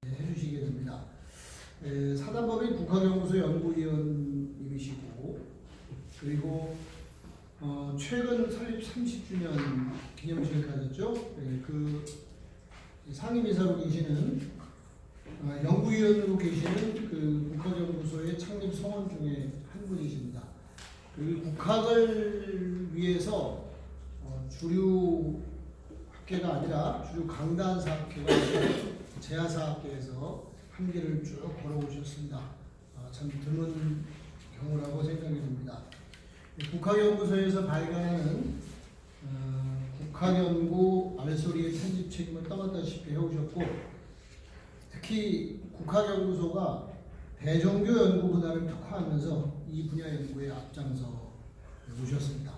해주시게 됩니다. 사단법인 국학연구소 연구위원님이시고 그리고 최근 설립 30주년 기념식을 가졌죠. 그 상임이사로 계시는 연구위원으로 계시는 그 국학연구소의 창립 성원 중에 한 분이십니다. 그 국학을 위해서 주류 학계가 아니라 주류 강단사학계가 제하사학계에서 한 길을 쭉 걸어오셨습니다. 참 드문 경우라고 생각이 듭니다. 국학연구소에서 발간하는 국학연구 알소리의 편집 책임을 떠맡다시피 해오셨고, 특히 국학연구소가 대종교 연구 분야를 특화하면서 이 분야 연구에 앞장서 오셨습니다.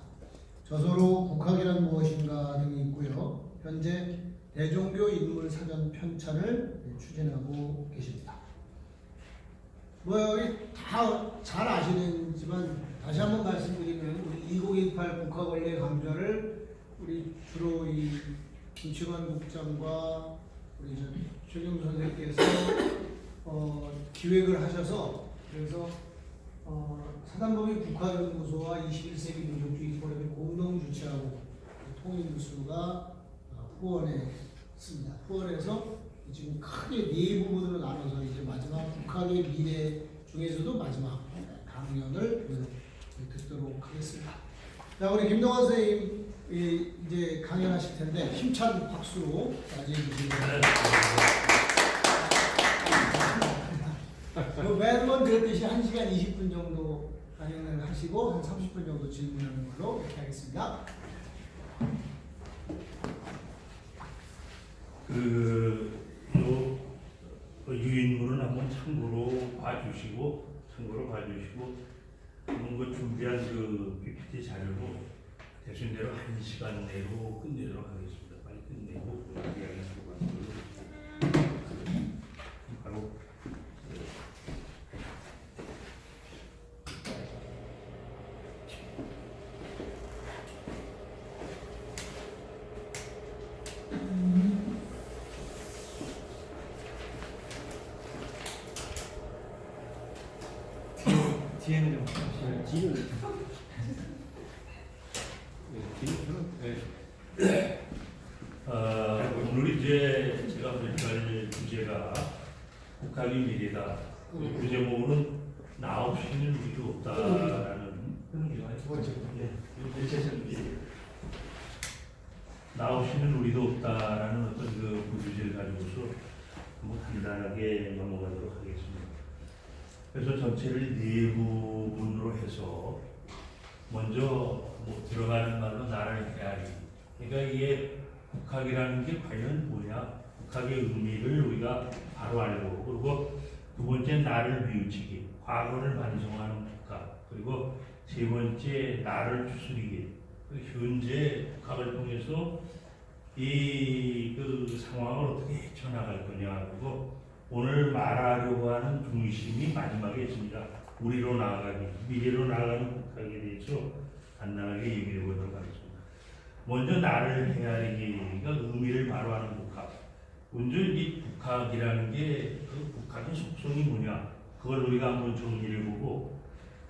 저서로 국학이란 무엇인가 등이 있고요. 현재 대종교 인물 사전 편찬을 추진하고 계십니다. 여기 다 잘 아시는지만 다시 한번 말씀드리면 우리 2018 국학원래 강좌를 우리 주로 이 김치관 국장과 우리 최경 선생님께서 기획을 하셔서 그래서 사단법인 국학연구소와 21세기 민족주의 포럼이 공동 주최하고 통일뉴스가 후원했습니다. 후원해서 지금 크게 네 부분으로 나눠서 이제 마지막 국학의 미래 중에서도 마지막 강연을 듣도록 하겠습니다. 자, 우리 김동환 선생님 이제 강연하실 텐데 힘찬 박수로 맞이해 주시기 바랍니다. 매번 그랬듯이 1시간 20분 정도 강연을 하시고 한 30분 정도 질문하는 걸로 이렇게 하겠습니다. 유인물은 한번 참고로 봐주시고 한번 그 준비한 그 PPT 자료로 대신대로 1시간 내로 끝내도록 하겠습니다. 빨리 끝내고 이야기 바로 뒤에는 좀 뒤를 오늘 이제 제가 할 주제가 국학의 미래다. 그 제목은 나 없이는 우리도 없다라는 나 없이는 우리도 없다라는 어떤 그 부주제를 가지고서 한번 간단하게 넘어가도록 하겠습니다. 그래서 전체를 네 부분으로 해서 먼저 들어가는 말로 나를 헤아리. 그러니까 이게 국학이라는 게 과연 뭐냐? 국학의 의미를 우리가 바로 알고, 그리고 두 번째 나를 비우치기, 과거를 반성하는 국학, 그리고 세 번째 나를 추스리기, 현재 국학을 통해서 이 그 상황을 어떻게 헤쳐나갈 거냐, 그리고 오늘 말하려고 하는 중심이 마지막에 있습니다. 우리로 나아가기, 미래로 나아가는 국학에 대해서 간단하게 얘기해 보도록 하겠습니다. 먼저 나를 헤아리기가 의미를 바로 하는 국학. 먼저 이 국학이라는 게 그 국학의 속성이 뭐냐, 그걸 우리가 한번 정리를 보고,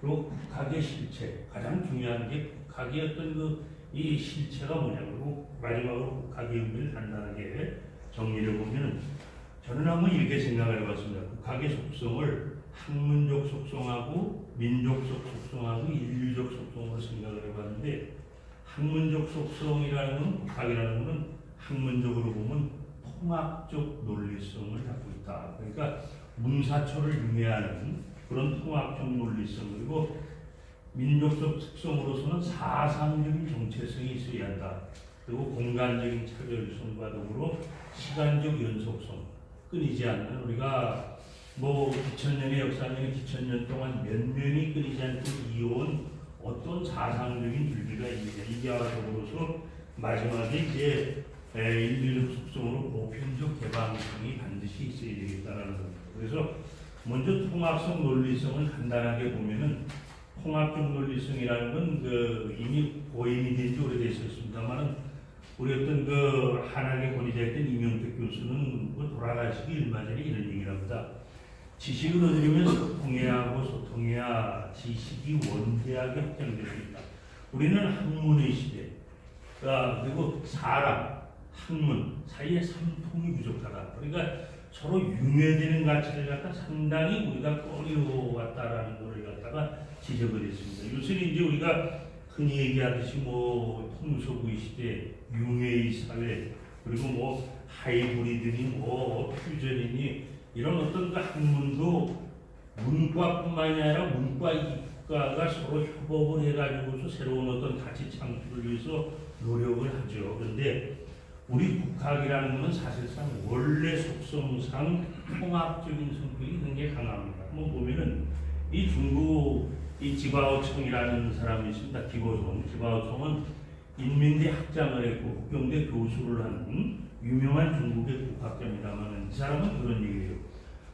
그리고 국학의 실체, 가장 중요한 게 국학의 어떤 이 실체가 뭐냐, 그리고 마지막으로 국학의 의미를 간단하게 정리를 보면, 저는 한번 이렇게 생각을 해봤습니다. 국학의 속성을 학문적 속성하고 민족적 속성하고 인류적 속성으로 생각을 해봤는데, 학문적 속성이라는 건, 국학이라는 것은 학문적으로 보면 통합적 논리성을 갖고 있다. 그러니까 문사초를 융해하는 그런 통합적 논리성, 그리고 민족적 특성으로서는 사상적인 정체성이 있어야 한다. 그리고 공간적인 차별성과 더불어 시간적 연속성, 끊이지 않는, 우리가 기천년의 역사는 기천년 동안 몇 년이 끊이지 않고 이어온 어떤 사상적인 줄기가 있느냐, 이게와 더불어서 마지막에 이제 인류적 속성으로 보편적 개방성이 반드시 있어야 되겠다라는 겁니다. 그래서 먼저 통합성 논리성을 간단하게 보면은, 통합적 논리성이라는 건 이미 고인이 된 지 오래됐었습니다만은 우리 어떤 그 한학의 권위자였던 이명택 교수는 그 돌아가시기 얼마 전에 이런 얘기를 합니다. 지식을 얻으려면 소통해야 하고 소통해야 지식이 원대하게 확장될 수 있다. 우리는 학문의 시대, 그리고 사람, 학문 사이에 삼통이 부족하다. 그러니까 서로 융해되는 가치를 갖다 상당히 우리가 꺼려왔다라는 것을 갖다가 지적을 했습니다. 요새는 이제 우리가 흔히 얘기하듯이 뭐 통소부의 시대, 융해의 사회, 그리고 뭐 하이브리드니 뭐 퓨전이니 이런 어떤 그 학문도 문과뿐만이 아니라 문과 이과가 서로 협업을 해가지고서 새로운 어떤 가치 창출을 위해서 노력을 하죠. 그런데 우리 국학이라는 것은 사실상 원래 속성상 통합적인 성격이 굉장히 강합니다. 한번 보면은 이 중국 이 지바오청이라는 사람이 있습니다. 지바오청은 인민대 학장을 했고 국경대 교수를 한 유명한 중국의 국학자입니다만 이 사람은 그런 얘기예요.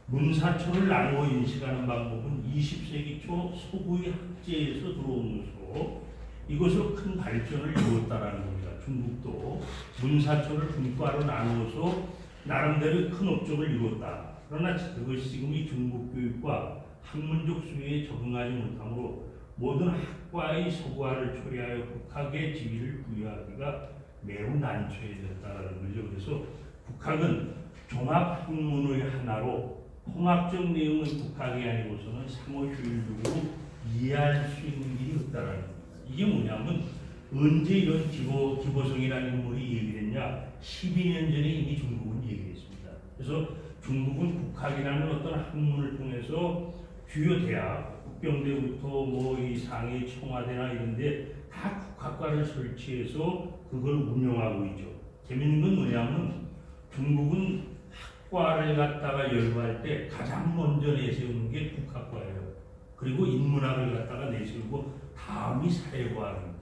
문사초를 나누어 인식하는 방법은 20세기 초 서구의 학제에서 들어온 것으로 이것으로 큰 발전을 이루었다라는 겁니다. 중국도 문사초를 분과로 나누어서 나름대로 큰 업적을 이루었다. 그러나 그것이 지금 이 중국 교육과 학문적 수요에 적응하지 못하므로 모든 학과의 서구화를 초래하여 국학의 지위를 부여하기가 매우 난처해졌다는 거죠. 그래서 국학은 종합학문의 하나로 통합적 내용의 국학이 아니고서는 상호 효율적으로 이해할 수 있는 길이 없다라는 겁니다. 이게 뭐냐면 언제 이런 기보성이라는 인물이 얘기했냐? 12년 전에 이미 중국은 얘기했습니다. 그래서 중국은 국학이라는 어떤 학문을 통해서 주요 대학, 국경대부터 뭐 이 상해 청와대나 이런데 다 국학과를 설치해서 그걸 운영하고 있죠. 재밌는 건 뭐냐면 중국은 학과를 갖다가 열거할 때 가장 먼저 내세우는 게 국학과예요. 그리고 인문학을 갖다가 내세우고 다음이 사회과입니다.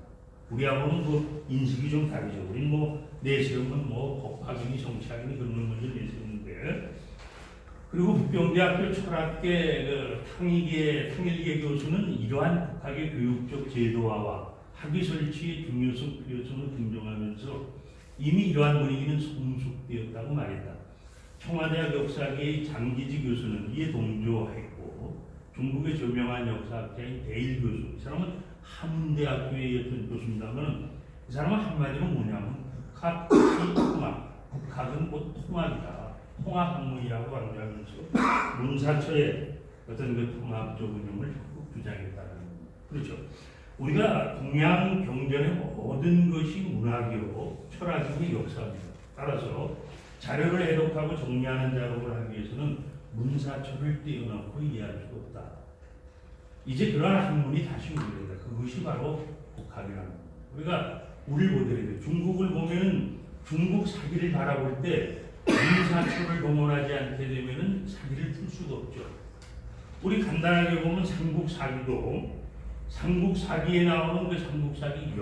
우리하고는 그 인식이 좀 다르죠. 우리는 뭐 내세우면 뭐 법학이니 정치학이니 그런 걸 먼저 내세우는데, 그리고 북경대학교 철학계 그 탕일계 교수는 이러한 국학의 교육적 제도화와 학위 설치의 중요성, 필요성을 긍정하면서 이미 이러한 분위기는 성숙되었다고 말했다. 청와대학 역사계의 장기지 교수는 이에 동조했고, 중국의 저명한 역사학자인 데일 교수, 이 사람은 한문대학교의 어떤 교수입니다만 이 사람은 한마디로 뭐냐면 국학이 통합, 국학은 곧 통합이다. 통합학문이라고 강조하면서 문사처의 어떤 그 통합적 운영을 적극 주장했다는 겁니다. 그렇죠. 우리가 동양 경전의 모든 것이 문학이요, 철학이고 역사입니다. 따라서 자료를 해독하고 정리하는 작업을 하기 위해서는 문사처를 떼어놓고 이해할 수 없다. 이제 그러한 학문이 다시 오게 된다. 그것이 바로 국학이라는 겁니다. 우리가 우리를 보더라도 돼요. 중국을 보면은 중국 사기를 바라볼 때 문사처를 동원하지 않게 되면은 사기를 풀 수가 없죠. 우리 간단하게 보면 삼국 사기도 삼국 사기에 나오는 그 삼국 사기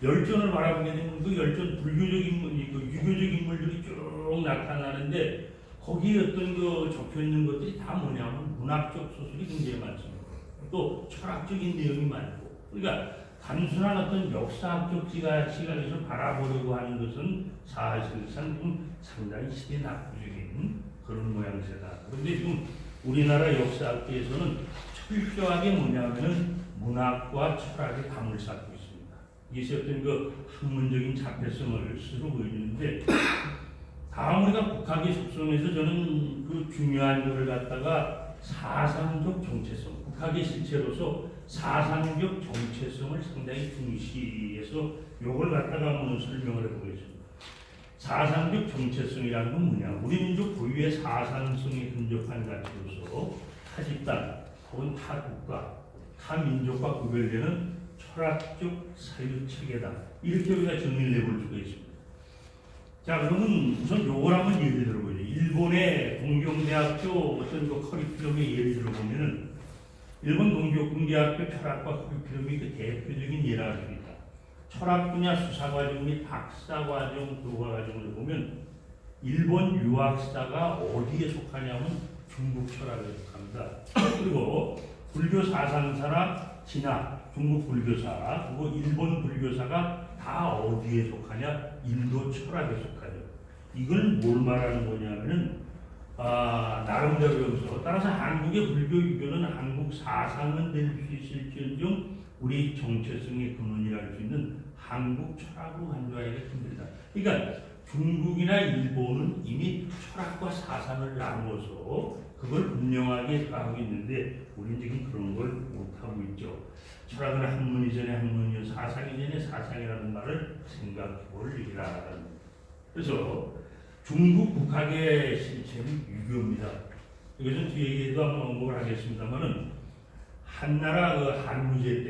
열전을 바라보게 되면 그 열전 불교적 인물이 그 유교적 인물들이 쭉 나타나는데 거기에 어떤 그 적혀 있는 것들이 다 뭐냐면 문학적 소설이 굉장히 많습니다. 또 철학적인 내용이 많고, 그러니까 단순한 어떤 역사학적 시각에서 바라보려고 하는 것은 사실상 좀 상당히 시대 낙후적인 그런 모양새다. 그런데 지금 우리나라 역사학계에서는 철저하게 뭐냐면은 문학과 철학의 담을 쌓고 있습니다. 이것이 어떤 그 학문적인 자폐성을 스스로 보여주는데, 다음 우리가 국학의 속성에서 저는 그 중요한 것을 갖다가 사상적 정체성, 국학의 실체로서 사상적 정체성을 상당히 중시해서 이걸 갖다가 한번 설명을 해보겠습니다. 사상적 정체성이라는 건 뭐냐? 우리 민족 고유의 사상성에 근접한 가치로서 타 집단 혹은 타 국가, 타 민족과 구별되는 철학적 사유 체계다. 이렇게 우리가 정리를 해볼 수가 있습니다. 자, 그러면 우선 요걸 한번 예를 들어보죠. 일본의 동경대학교 어떤 그 커리큘럼의 예를 들어보면은 일본 동경대학교 철학과 커리큘럼이 그 대표적인 예라 할 수 있다. 철학 분야 수사과정 및 박사과정, 교과과정을 보면 일본 유학사가 어디에 속하냐면 중국 철학에 속합니다. 그리고 불교 사상사나 진학, 중국 불교사, 그리고 일본 불교사가 다 어디에 속하냐? 인도 철학에 속하죠. 이걸 뭘 말하는 거냐면은 나름대로 여기서 따라서 한국의 불교 유교는 한국 사상은 될 수 있을지언정 우리 정체성의 근원이랄 수 있는 한국 철학으로 간주하기가 힘들다. 그러니까 중국이나 일본은 이미 철학과 사상을 나누어서 그걸 분명하게 하고 있는데 우리는 지금 그런 걸 못하고 있죠. 철학은 학문이 전에 학문이요 사상이 전에 사상이라는 말을 생각해 볼 일이라. 그래서 중국 국학의 실체는 유교입니다. 이것은 뒤에도 한번 언급을 하겠습니다만은 한나라 그 한무제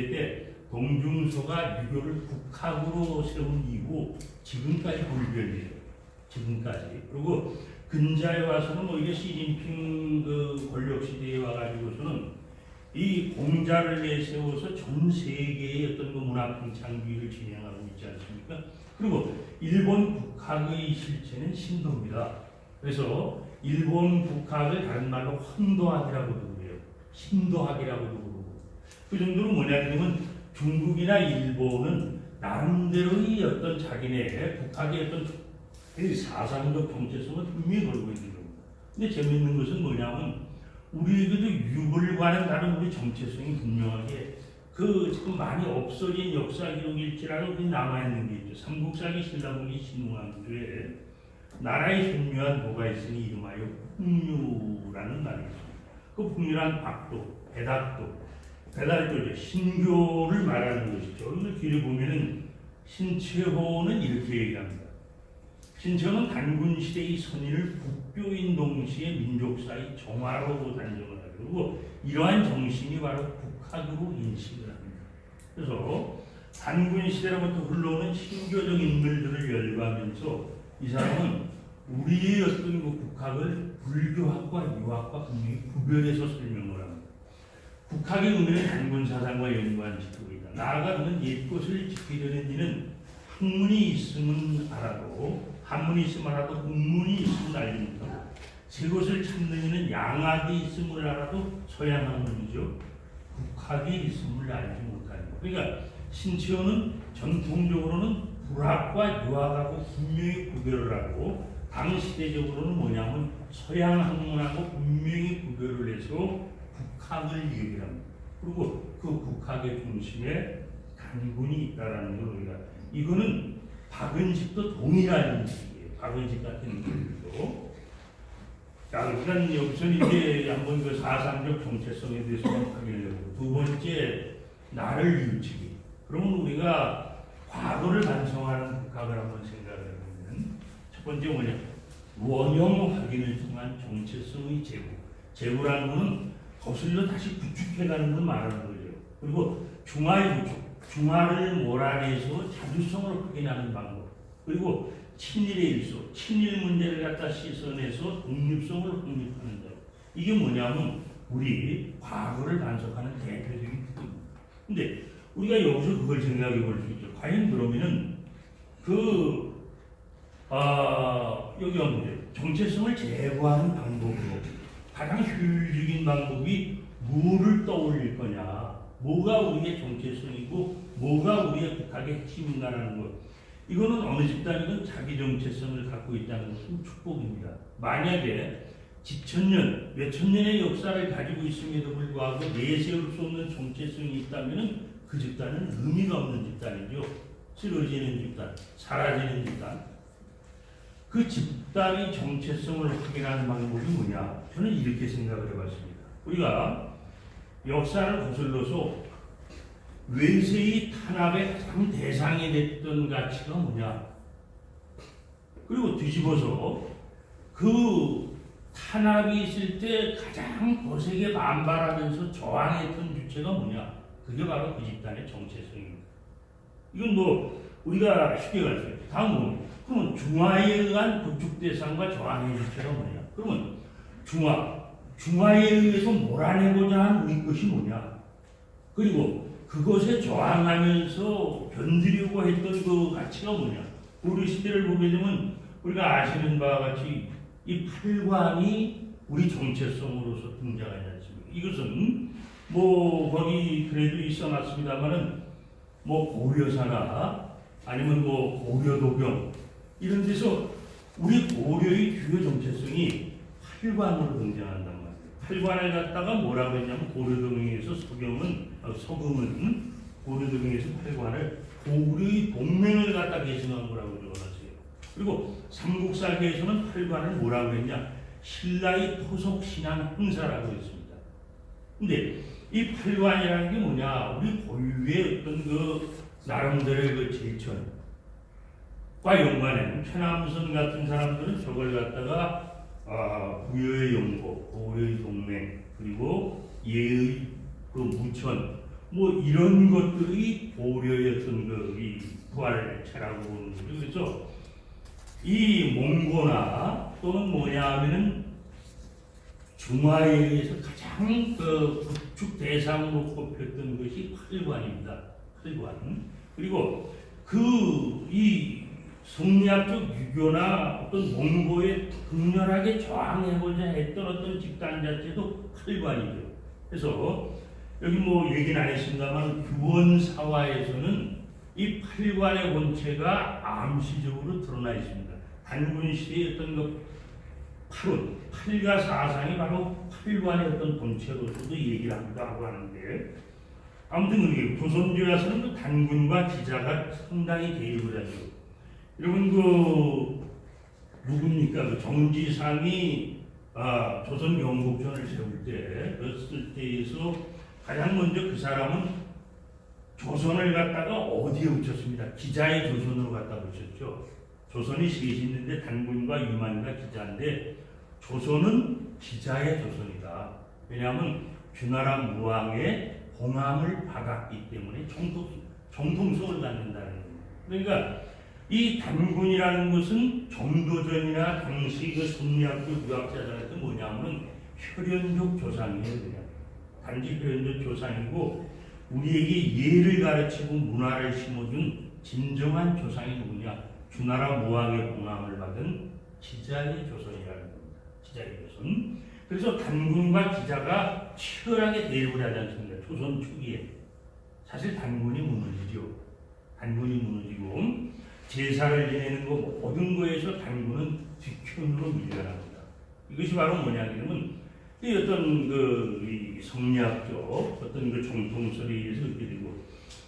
때 동중서가 유교를 국학으로 세운 이후 지금까지 불변이에요. 지금까지. 그리고 근자에 와서는 오히려 시진핑 그 권력 시대에 와가지고서는 이 공자를 내세워서 전 세계의 어떤 그 문화 팽창주의를 진행하고 있지 않습니까? 그리고 일본 국학의 실체는 신도입니다. 그래서 일본 국학을 다른 말로 혼도학이라고도 그래요. 신도학이라고도 그러고. 그 정도로 뭐냐면 중국이나 일본은 나름대로의 어떤 자기네 국학의 어떤 사상적 정체성을 분명히 걸고 있는 겁니다. 근데 재미있는 것은 뭐냐면 우리에게도 유물과는 다른 우리 정체성이 분명하게 그 지금 많이 없어진 역사 기록일지라도 남아있는 게 있죠. 삼국사기 신라국기 신웅왕조에 나라의 현묘한 도가 있으니 이름하여 풍류라는 말이 있습니다. 그 풍류란 박도, 배달도죠. 신교를 말하는 것이죠. 오늘 뒤를 보면은 신채호는 이렇게 얘기합니다. 신채호는 단군 시대의 선인을 국교인 동시에 민족사의 정화로 단정을 하고 그리고 이러한 정신이 바로 국학으로 인식을 합니다. 그래서 단군 시대로부터 흘러오는 신교적 인물들을 열거하면서 이 사람은 우리의 어떤 그 국학을 불교학과 유학과 분명히 구별해서 설명을 합니다. 국학의 의미는 단군 사상과 연관시키고 있다. 나아가 그는 옛것을 지키려는 이는 학문이 있으면 알아도 한문이 있으면 알아도 학문이 있으면 알지 못하고 새 것을 찾는 이는 양학이 있음을 알아도 서양 학문이죠. 국학이 있음을 알지 못하는 것. 그러니까 신채호는 전통적으로는 불학과 유학하고 분명히 구별을 하고 당시대적으로는 뭐냐면 서양 학문하고 분명히 구별을 해서 국학을 얘기합니다. 그리고 그 국학의 중심에 단군이 있다라는 걸 우리가 이거는 박은식도 동일한 인식이에요. 박은식 같은 인물도. 자, 일단 여기서는 이제 한번 그 사상적 정체성에 대해서 확인을 해보고 두 번째 나를 유치기. 그러면 우리가 과거를 반성하는 국학을 한번 생각을 해보면 첫 번째 뭐냐? 원형 확인을 통한 정체성의 제고. 제고라는 것은 거슬러 다시 구축해가는 걸 말하는 거죠. 그리고 중화의 구축, 중화를 몰아내서 자주성을 확인하는 방법. 그리고 친일의 일소, 친일 문제를 갖다 씻어내서 독립성을 확립하는 것. 이게 뭐냐면 우리 과거를 반성하는 대표적인 부분입니다. 근데 우리가 여기서 그걸 생각해 볼 수 있죠. 과연 그러면은 여기 보세요. 정체성을 제거하는 방법으로 가장 효율적인 방법이 뭐를 떠올릴 거냐, 뭐가 우리의 정체성이고 뭐가 우리의 국학의 핵심인가라는 것. 이거는 어느 집단이든 자기 정체성을 갖고 있다는 것은 축복입니다. 만약에 집천년, 몇천 년의 역사를 가지고 있음에도 불구하고 내세울 수 없는 정체성이 있다면 그 집단은 의미가 없는 집단이죠. 쓰러지는 집단, 사라지는 집단. 그 집단의 정체성을 확인하는 방법이 뭐냐? 저는 이렇게 생각을 해봤습니다. 우리가 역사를 거슬러서 외세의 탄압의 가장 대상이 됐던 가치가 뭐냐? 그리고 뒤집어서 그 탄압이 있을 때 가장 거세게 반발하면서 저항했던 주체가 뭐냐? 그게 바로 그 집단의 정체성입니다. 이건 뭐 우리가 쉽게 갈 수 있어요. 다음 뭐 그러면 중화에 의한 구축 대상과 저항의 주체가 뭐냐? 그러면 중화에 의해서 몰아내고자 한 우리 것이 뭐냐? 그리고 그것에 저항하면서 견디려고 했던 그 가치가 뭐냐? 우리 시대를 보게 되면 우리가 아시는 바와 같이 이 팔광이 우리 정체성으로서 등장하지 않습니까? 이것은 뭐 거기 그래도 있어놨습니다만은 뭐 고려사나 아니면 뭐 고려도경 이런 데서 우리 고려의 주요 정체성이 팔관으로 등장한단 말이에요. 팔관을 갖다가 뭐라고 했냐면 고려도경에서 서금은 고려도경에서 팔관을 고려의 동맹을 갖다 계승한 거라고 적어놨어요. 그리고 삼국사기에서는 팔관을 뭐라고 했냐? 신라의 토속 신앙 행사라고 했습니다. 근데 이 팔관이라는 게 뭐냐? 우리 고유의 어떤 그 나름대로의 그 제천과 연관해는 최남선 같은 사람들은 저걸 갖다가 부여의 연고, 고려의 동맹, 그리고 예의 그 무천 뭐 이런 것들이 고려의 어떤 그 부활체라고 보는 거죠. 그래서 이 몽고나 또는 뭐냐 하면은 중화에 의해서 가장 그 구축 대상으로 꼽혔던 것이 팔관입니다. 팔관. 그리고 이 성리학적 유교나 어떤 몽고에 극렬하게 저항해보자 했던 어떤 집단 자체도 팔관이죠. 그래서 여기 뭐 얘기는 안 했습니다만 규원사화에서는 이 팔관의 본체가 암시적으로 드러나 있습니다. 단군 시대의 어떤 그 팔가 사상이 바로 팔관의 어떤 본체로서도 얘기를 하기도 하고 하는데 아무튼 그게 조선조야서는 그 단군과 기자가 상당히 대립을 하죠. 여러분 누굽니까? 그 정지상이 조선 영국전을 세울 때 그랬을 때에서 가장 먼저 그 사람은 조선을 갖다가 어디에 붙였습니다. 기자의 조선으로 갖다 붙였죠. 조선이 셋이 있는데 단군과 유만과 기자인데 조선은 기자의 조선이다. 왜냐하면 주나라 무왕의 봉함을 받았기 때문에 정통성을 갖는다는 겁니다. 그러니까 이 단군이라는 것은 정도전이나 당시 그 성리학교 유학자들한테 뭐냐면 혈연족 조상이에요. 그냥 단지 혈연족 조상이고 우리에게 예를 가르치고 문화를 심어준 진정한 조상이 누구냐? 주나라 무왕의 봉함을 받은 기자의 조선이라는 겁니다. 기자의 조선. 그래서 단군과 기자가 치열하게 대립을 하지 않습니까? 조선 초기에. 사실 단군이 무너지죠. 단군이 무너지고 제사를 지내는 거 모든 거에서 단군은 뒷편으로 밀려납니다. 이것이 바로 뭐냐면 이 어떤 이 성리학적 어떤 그 정통설에 의해서 그렇게 되고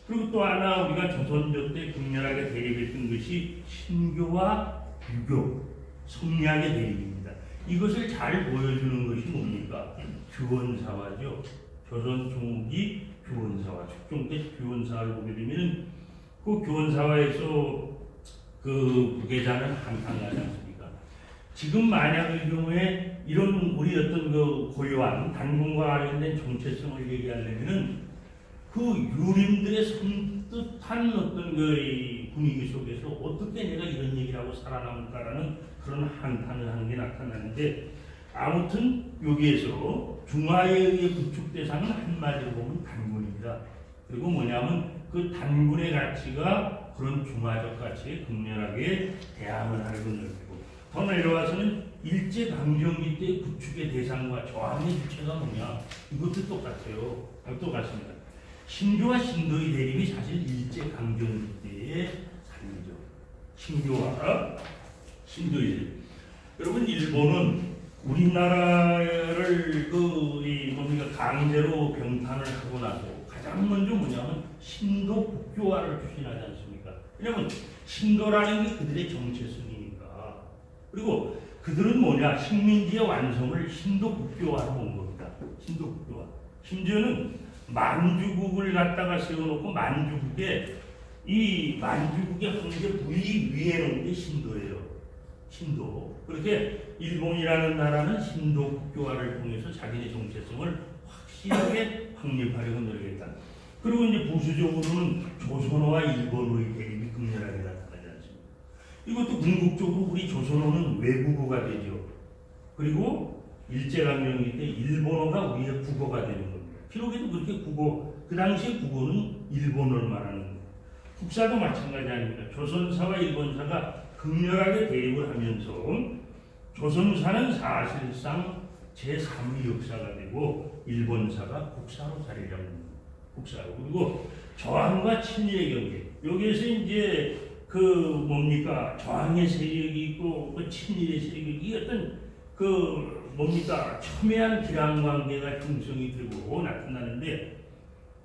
그리고 또 하나 우리가 조선조 때 극렬하게 대립했던 것이 신교와 유교, 성리학의 대립입니다. 이것을 잘 보여주는 것이 뭡니까? 규원사화죠. 조선 중국이 규원사화, 축종 때 규원사화를 보게 되면 그 규원사화에서 그 부계자는 한탄하지 않습니까? 지금 만약의 경우에 이런 우리 어떤 그 고유한 단군과 관련된 정체성을 얘기하려면은 그 유림들의 섬뜩한 어떤 그 분위기 속에서 어떻게 내가 이런 얘기를 하고 살아남을까라는 그런 한탄을 하는 게 나타나는데 아무튼 여기에서 중화에 의해 구축 대상은 한마디로 보면 단군입니다. 그리고 뭐냐면 그 단군의 가치가 그런 중화적 가치에 극렬하게 대항을 하려고 넓히고 더 내려와서는 일제강점기 때 구축의 대상과 저항의 주체가 뭐냐 이것도 똑같아요. 똑같습니다. 신교와 신도의 대립이 사실 일제강점기 때의 삶이죠. 신교와 신도의 대립. 여러분 일본은 우리나라를 뭡니까 강제로 병탄을 하고 나서 가장 먼저 뭐냐면 신도 국교화를 추진하지 않습니까? 왜냐하면 신도라는 게 그들의 정체성이니까. 그리고 그들은 뭐냐 식민지의 완성을 신도 국교화로 본 겁니다. 신도 국교화. 심지어는 만주국을 갖다가 세워놓고 만주국의 황제 부위 위에 놓은 게 신도예요. 신도. 그렇게 일본이라는 나라는 신도 국교화를 통해서 자기네 정체성을 확실하게 확립하려고 노력했다. 그리고 이제 보수적으로는 조선어와 일본어의 대립이 극렬하게 나타나지 않습니다. 이것도 궁극적으로 우리 조선어는 외국어가 되죠. 그리고 일제강점기 때 일본어가 우리의 국어가 되는 겁니다. 비록에도 그렇게 그 당시에 국어는 일본어를 말하는 겁니다. 국사도 마찬가지 아닙니까? 조선사와 일본사가 극렬하게 대립을 하면서 조선사는 사실상 제3의 역사가 되고 일본사가 국사로 자리를 잡는 국사로. 그리고 저항과 친일의 경계. 여기에서 이제 그 뭡니까 저항의 세력이 있고 그 친일의 세력이 이 어떤 그 뭡니까 첨예한 기란 관계가 형성이 되고 나타나는데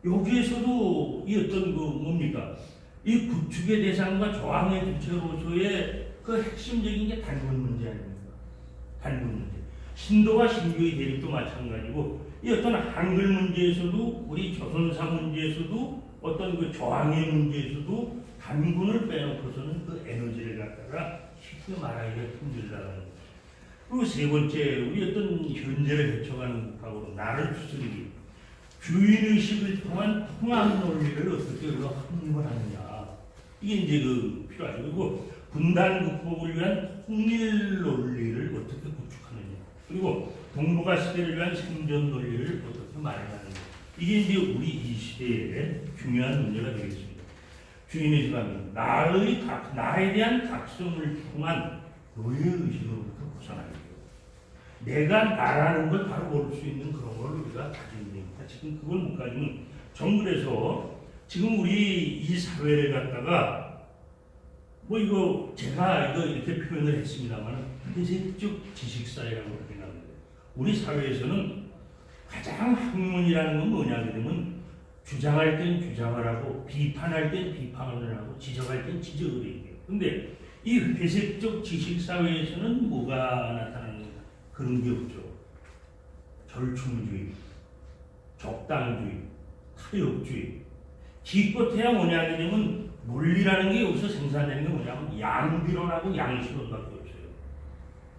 여기에서도 이 어떤 그 뭡니까 이 구축의 대상과 저항의 주체로서의 그 핵심적인 게 단군 문제 아닙니까? 단군 문제. 신도와 신교의 대립도 마찬가지고 이 어떤 한글 문제에서도 우리 조선사 문제에서도 어떤 그 저항의 문제에서도 단군을 빼놓고서는 그 에너지를 갖다가 쉽게 말하기가 힘들다는 거죠. 그리고 세 번째, 우리 어떤 현재를 헤쳐가는 국가로 나를 추스리기, 주인의식을 통한 통합 논리를 어떻게 우리가 확립을 하느냐. 이게 이제 그 필요하죠. 그리고 분단 극복을 위한 통일 논리를 어떻게 구축하느냐. 그리고 동북아 시대를 위한 생존 논리를 어떻게 마련하느냐. 이게 이제 우리 이 시대의 중요한 문제가 되겠습니다. 주인의 시간, 나에 대한 각성을 통한 노예의식으로부터 벗어나야 돼요. 내가 나라는 걸 바로 모를 수 있는 그런 걸 우리가 가지면 됩니다. 지금 그걸 못 가지면 정글에서 지금 우리 이 사회를 갖다가 뭐 이거 제가 이거 이렇게 표현을 했습니다만 회색적 지식사회라고 그렇게 나옵니다. 우리 사회에서는 가장 학문이라는 건 뭐냐 그러면 주장할 땐 주장을 하고 비판할 땐 비판을 하고 지적할 땐 지적을 해요. 근데 이 회색적 지식사회에서는 뭐가 나타나는가? 그런 게 없죠. 절충주의, 적당주의, 타협주의. 기껏해야 뭐냐 하냐면 논리라는 게 여기서 생산되는 게 뭐냐면 양비론하고 양식론밖에 없어요.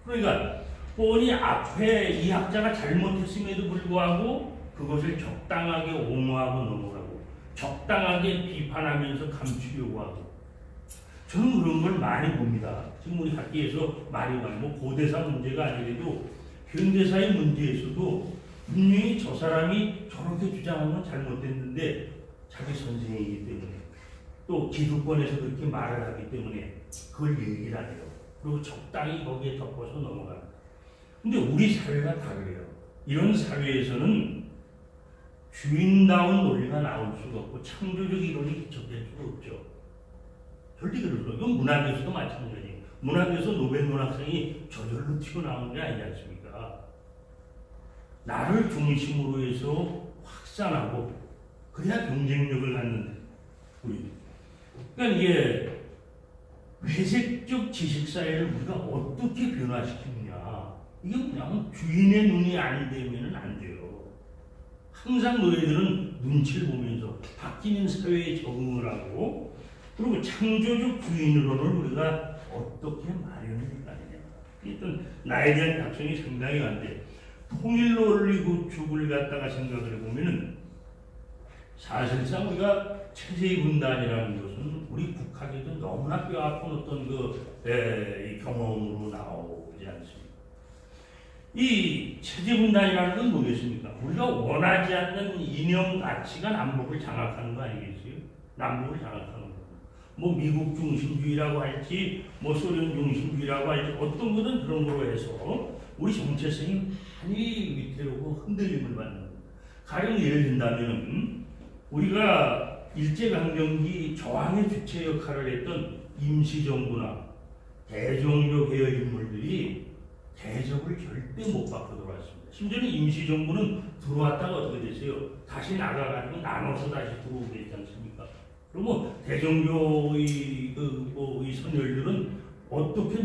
그러니까 뻔히 앞에 이 학자가 잘못했음에도 불구하고 그것을 적당하게 옹호하고 넘어가고 적당하게 비판하면서 감추려고 하고 저는 그런 걸 많이 봅니다. 지금 우리 학계에서 많이 봐요. 뭐 고대사 문제가 아니라도 현대사의 문제에서도 분명히 저 사람이 저렇게 주장하면 잘못됐는데 자기 선생이기 때문에 또 기득권에서 그렇게 말을 하기 때문에 그걸 얘기를 안 해요. 그리고 적당히 거기에 덮어서 넘어가요. 근데 우리 사회가 다르요. 이런 사회에서는 주인다운 논리가 나올 수가 없고 창조적 이론이 기초될 수가 없죠. 절대 그럴 수 없어요. 이건 문학에서도 마찬가지예요. 문학에서 노벨 문학상이 저절로 튀어나오는 게 아니지 않습니까? 나를 중심으로 해서 확산하고 그래야 경쟁력을 갖는데 우리. 그러니까 이게 회색적 지식사회를 우리가 어떻게 변화시키느냐. 이게 그냥 주인의 눈이 안 되면 안 돼요. 항상 너희들은 눈치를 보면서 바뀌는 사회에 적응을 하고 그리고 창조적 주인으로는 우리가 어떻게 마련을 해가느냐. 일단 나에 대한 각성이 상당히 안돼. 통일 논리 구축을 갖다가 생각을 해보면은 사실상 우리가 체제의 분단이라는 것은 우리 국학에도 너무나 뼈아픈 어떤 이 경험으로 나오지 않습니까? 이 체제 분단이라는 건 뭐겠습니까? 우리가 원하지 않는 이념 가치가 남북을 장악하는 거 아니겠어요? 남북을 장악하는 거. 뭐 미국 중심주의라고 할지, 뭐 소련 중심주의라고 할지 어떤 거든 그런 거로 해서 우리 정체성이 많이 위태롭고 흔들림을 받는 거예요. 가령 예를 든다면 우리가 일제강점기 저항의 주체 역할을 했던 임시정부나 대종교 계열 인물들이 대접을 절대 못 받고 들어왔습니다. 심지어는 임시정부는 들어왔다가 어떻게 됐어요? 다시 나가가지고 나눠서 다시 들어오게 했지 않습니까? 그리고 대종교의 이 선열들은 어떻게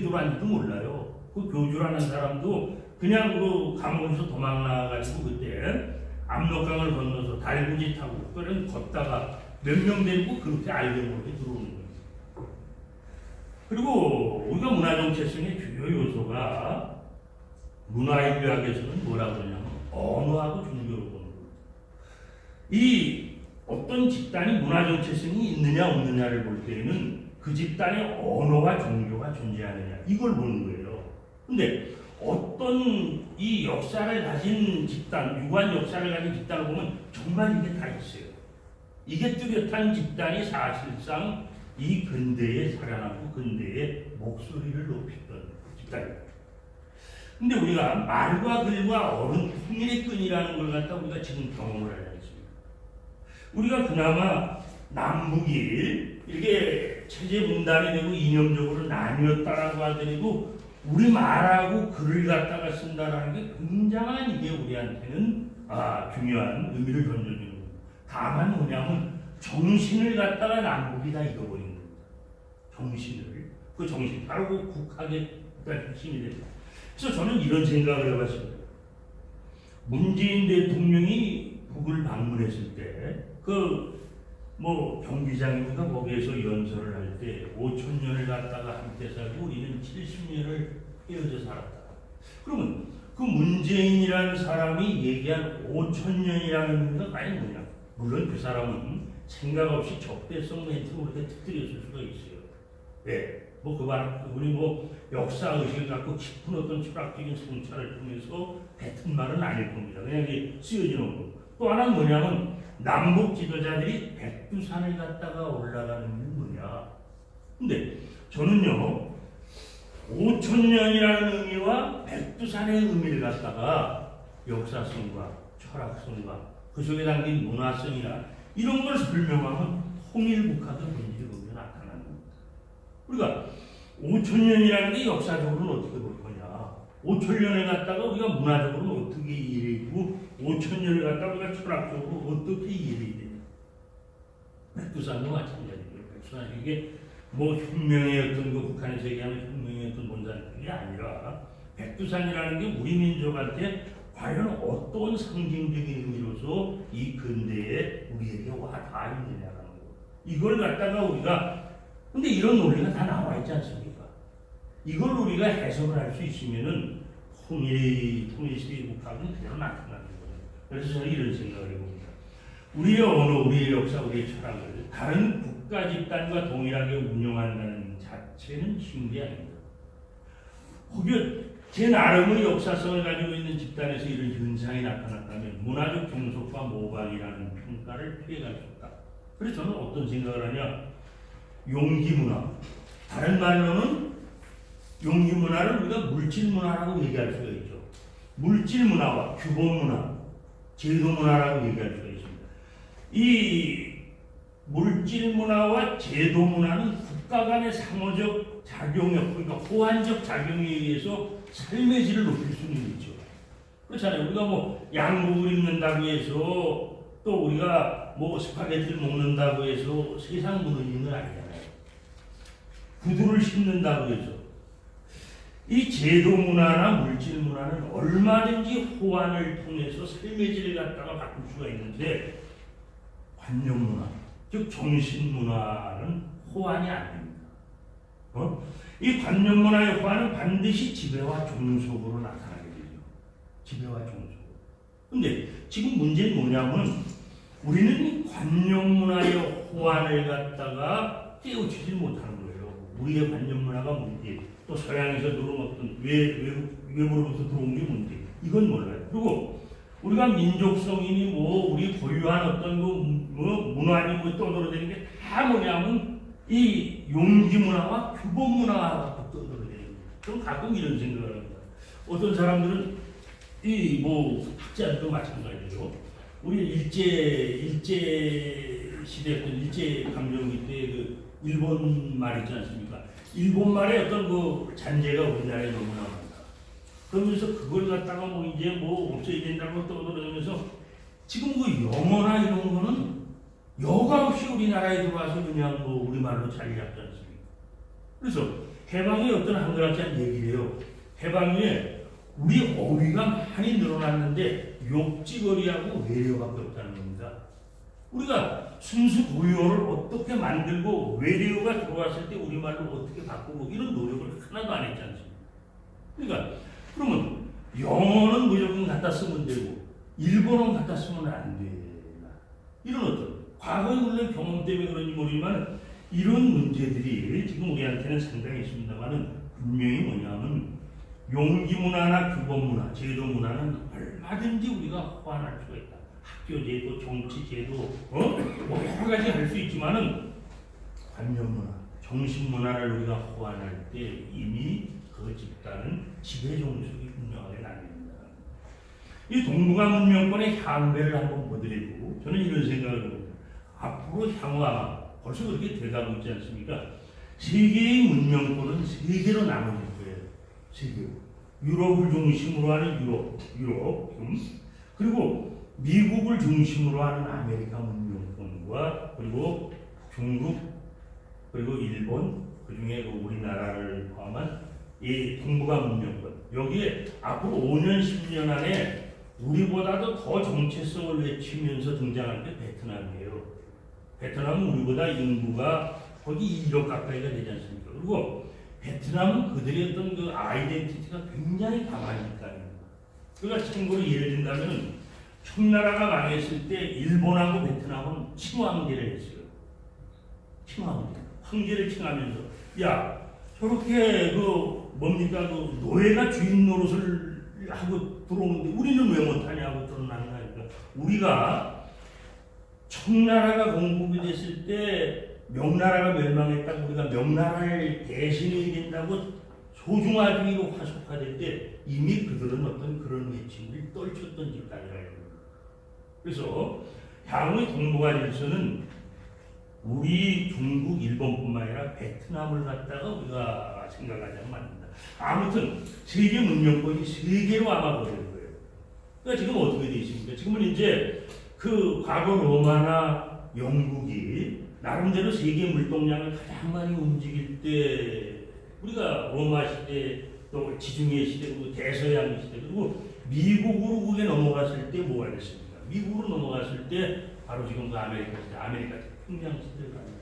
들어왔는지도 몰라요. 그 교주라는 사람도 그냥 그 감옥에서 도망 나가가지고 그때 압록강을 건너서 달구지 타고 그런 걷다가 몇 명 데리고 그렇게 알게 모르게 들어오는 거예요. 그리고 우리가 문화정체성의 주요 요소가 문화인류학에서는 뭐라고 그러냐면 언어하고 종교로 보는 거예요. 이 어떤 집단이 문화정체성이 있느냐 없느냐를 볼 때는 그 집단의 언어와 종교가 존재하느냐 이걸 보는 거예요. 근데 어떤 이 역사를 가진 집단, 유구한 역사를 가진 집단을 보면 정말 이게 다 있어요. 이게 뚜렷한 집단이 사실상 이 근대에 살아남고 근대에 목소리를 높였던 집단입니다. 근데 우리가 말과 글과 어른 통일의 끈이라는 걸 갖다 우리가 지금 경험을 하지 않습니까? 우리가 그나마 남북이 이렇게 체제 분단이 되고 이념적으로 나뉘었다라고 하더라도 우리 말하고 글을 갖다가 쓴다라는 게 굉장한 이게 우리한테는 중요한 의미를 던져주는 겁니다. 다만 뭐냐면 정신을 갖다가 남북이 다 잃어버린 겁니다. 정신을. 그 정신, 바로 그 국학의 핵심이 됩니다. 그래서 저는 이런 생각을 해봤습니다. 문재인 대통령이 북을 방문했을 때, 경기장인가 거기에서 연설을 할 때 5천 년을 갖다가 함께 살고 우리는 70년을 헤어져 살았다. 그러면 그 문재인이라는 사람이 얘기한 5천 년이라는 의미가 과연 뭐냐? 물론 그 사람은 생각 없이 적대성 멘트로 그렇게 터뜨렸을 수가 있어요. 네. 그분이 역사 의식을 갖고 깊은 어떤 철학적인 성찰을 통해서 뱉은 말은 아닐 겁니다. 그냥 이게 쓰여지는 거. 또 하나는 뭐냐면 남북 지도자들이 백두산을 갖다가 올라가는 게 뭐냐. 근데 저는요, 5천년이라는 의미와 백두산의 의미를 갖다가 역사성과 철학성과 그 속에 담긴 문화성이나 이런 걸 설명하면 통일국가도 본질이 거기에 나타나는 겁니다. 우리가 5천년이라는 게 역사적으로는 어떻게 볼 거냐. 5천년을 갖다가 우리가 문화적으로는 어떻게 이해되고 5천년을 갖다가 우리가 철학적으로 어떻게 이해되냐. 백두산도 마찬가지예요. 백두산 이게 혁명의 어떤 북한에서 얘기하는 혁명의 어떤 본산이 아니라 백두산이라는 게 우리 민족한테 과연 어떤 상징적인 의미로서 이 근대에 우리에게 와 닿았느냐라는 거. 이걸 갖다가 우리가 근데 이런 논리가 다 나와 있지 않습니까? 이걸 우리가 해석을 할 수 있으면은 통일시대의 국학은 그대로 나타나는 거예요. 그래서 저는 이런 생각을 해봅니다. 우리의 언어, 우리의 역사, 우리의 철학을 다른 국가 집단과 동일하게 운영한다는 자체는 쉬운 게 아닙니다. 혹여 제 나름의 역사성을 가지고 있는 집단에서 이런 현상이 나타났다면 문화적 종속과 모방이라는 평가를 피해갈 수 없다. 그래서 저는 어떤 생각을 하냐. 용기문화. 다른 말로는 용기문화를 우리가 물질문화라고 얘기할 수가 있죠. 물질문화와 규범문화, 제도문화라고 얘기할 수가 있습니다. 이 물질문화와 제도문화는 국가 간의 상호적 작용력, 그러니까 호환적 작용에 의해서 삶의 질을 높일 수는 있죠. 그렇잖아요. 우리가 양복을 입는다고 해서 또 우리가 스파게티를 먹는다고 해서 세상 무너지는 건 아니잖아요. 구두를 신는다고 해서 이 제도 문화나 물질 문화는 얼마든지 호환을 통해서 삶의 질을 갖다가 바꿀 수가 있는데 관념 문화, 즉 정신 문화는 호환이 안 됩니다. 이 관념 문화의 호환은 반드시 지배와 종속으로 나타나게 되죠. 지배와 종속. 근데 지금 문제는 뭐냐면 우리는 이 관념 문화의 호환을 갖다가 깨우치지 못하는 거예요. 우리의 관념 문화가 뭔지, 또 서양에서 들어온 어떤 외부로부터 들어온 게 뭔지, 이건 몰라요. 그리고 우리가 민족성이니 우리 고유한 어떤 문화니 떠들어대는 게 다 뭐냐면 이 용기 문화와 규범 문화가 떠들어대는 거예요. 저는 가끔 이런 생각을 합니다. 어떤 사람들은 학자들도 마찬가지죠. 우리 일제 시대 때 일제 강점기 때 일본 말 있지 않습니까? 일본 말에 어떤 잔재가 우리나라에 너무나 많다. 그러면서 그걸 갖다가 없애야 된다고 떠들어대면서 지금 영어나 이런 거는 여과 없이 우리나라에 들어와서 그냥 우리말로 자리 잡지 않습니까? 그래서 해방이 어떤 한글학자는 얘기를 해요. 해방에 우리 어휘가 많이 늘어났는데 욕지거리하고 외래어밖에 없다는 겁니다. 우리가 순수 고유어를 어떻게 만들고 외래어가 들어왔을 때 우리말로 어떻게 바꾸고 이런 노력을 하나도 안 했지 않습니까? 그러니까 그러면 영어는 무조건 갖다 쓰면 되고 일본어는 갖다 쓰면 안 되나 이런 어떤 과거의 물론 경험 때문에 그런지 모르지만 이런 문제들이 지금 우리한테는 상당히 있습니다만은 분명히 뭐냐면 용기 문화나 규범 문화, 제도 문화는 얼마든지 우리가 호환할 수가 있다. 학교 제도, 정치 제도, 여러 가지 할 수 있지만은 관념 문화, 정신 문화를 우리가 호환할 때 이미 그 집단은 지배 종속이 분명하게 나뉩니다. 이 동북아 문명권의 향배를 한번 보더라도 저는 이런 생각을 합니다. 앞으로 향후 벌써 그렇게 돼가고 있지 않습니까? 세계의 문명권은 세계로 나눠질 거예요. 세계로. 유럽을 중심으로 하는 유럽, 그리고 미국을 중심으로 하는 아메리카 문명권과 그리고 중국, 그리고 일본, 그 중에 우리나라를 포함한 이 동북아 문명권. 여기에 앞으로 5년, 10년 안에 우리보다도 더 정체성을 외치면서 등장할 게 베트남이에요. 베트남은 우리보다 인구가 거의 2억 가까이가 되지 않습니까? 그리고 베트남은 그들의 어떤 그 아이덴티티가 굉장히 강하니까요. 그러니까 참고로 예를 든다면 청나라가 망했을 때 일본하고 베트남은 칭황제를 했어요. 칭황제. 황제를 칭하면서 야 저렇게 그 뭡니까 그 노예가 주인 노릇을 하고 들어오는데 우리는 왜 못하냐고 드러나는 거니까 우리가 청나라가 건국이 됐을 때 명나라가 멸망했다고 우리가 명나라를 대신해야 된다고 소중화주의로 화석화될 때 이미 그들은 어떤 그런 외침을 떨쳤던 집단이라요. 그래서 향후의 동북아 질서는 우리 중국, 일본뿐만 아니라 베트남을 갖다가 우리가 생각하자면 안 된다. 아무튼 세계 문명권이 세계로 아마 거될 거예요. 그러니까 지금 어떻게 되어 있습니까? 지금은 이제 그 과거 로마나 영국이 나름대로 세계 물동량을 가장 많이 움직일 때 우리가 로마 시대 또 지중해 시대 그리고 대서양 시대 그리고 미국으로 그게 넘어갔을 때 뭐가 됐습니까? 미국으로 넘어갔을 때 바로 지금 그 아메리카 시대, 아메리카 태평양 시대를 가는 거예요.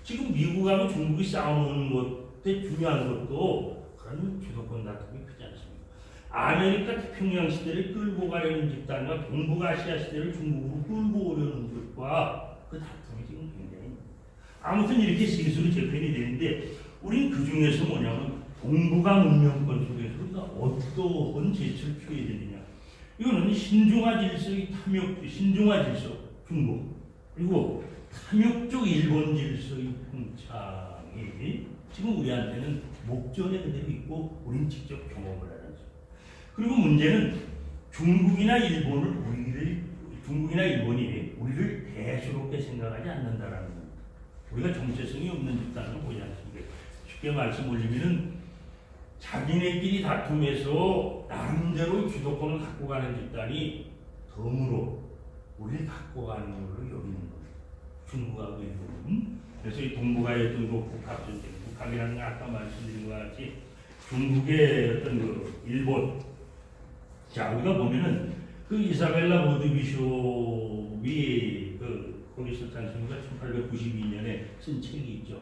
지금 미국하고 중국이 싸우는 것때 중요한 것도 그런 주도권 다툼이 크지 않습니다. 아메리카 태평양 시대를 끌고 가려는 집단과 동북아시아 시대를 중국으로 끌고 오려는 것과 그 다툼이 지금 굉장히 아무튼 이렇게 세계수로 재편이 되는데 우리는 그 중에서 뭐냐면 동북아 문명권 속에서 우리가 어떤 제철을 취해야 되느냐. 이거는 신중화 질서의 탐욕, 신중화 질서 중국 그리고 탐욕적 일본 질서의 풍창이 지금 우리한테는 목전에 그대로 있고 우리는 직접 경험을 하는 거죠. 그리고 문제는 중국이나 일본이 우리를 대수롭게 생각하지 않는다라는 겁니다. 우리가 정체성이 없는 집단을 보지 않습니다. 쉽게 말씀 올리면은 자기네끼리 다툼에서 나름대로 주도권을 갖고 가는 집단이 덤으로 우리를 갖고 가는 걸로 여기는 겁니다. 중국하고 일본은. 그래서 이 동북아의 어떤 국합전쟁, 국합이라는 건 아까 말씀드린 것 같이 중국의 어떤 그 일본. 자, 우리가 보면은 그 이사벨라 모드 비숍이 거기 있었지 않습니까? 1892년에 쓴 책이 있죠.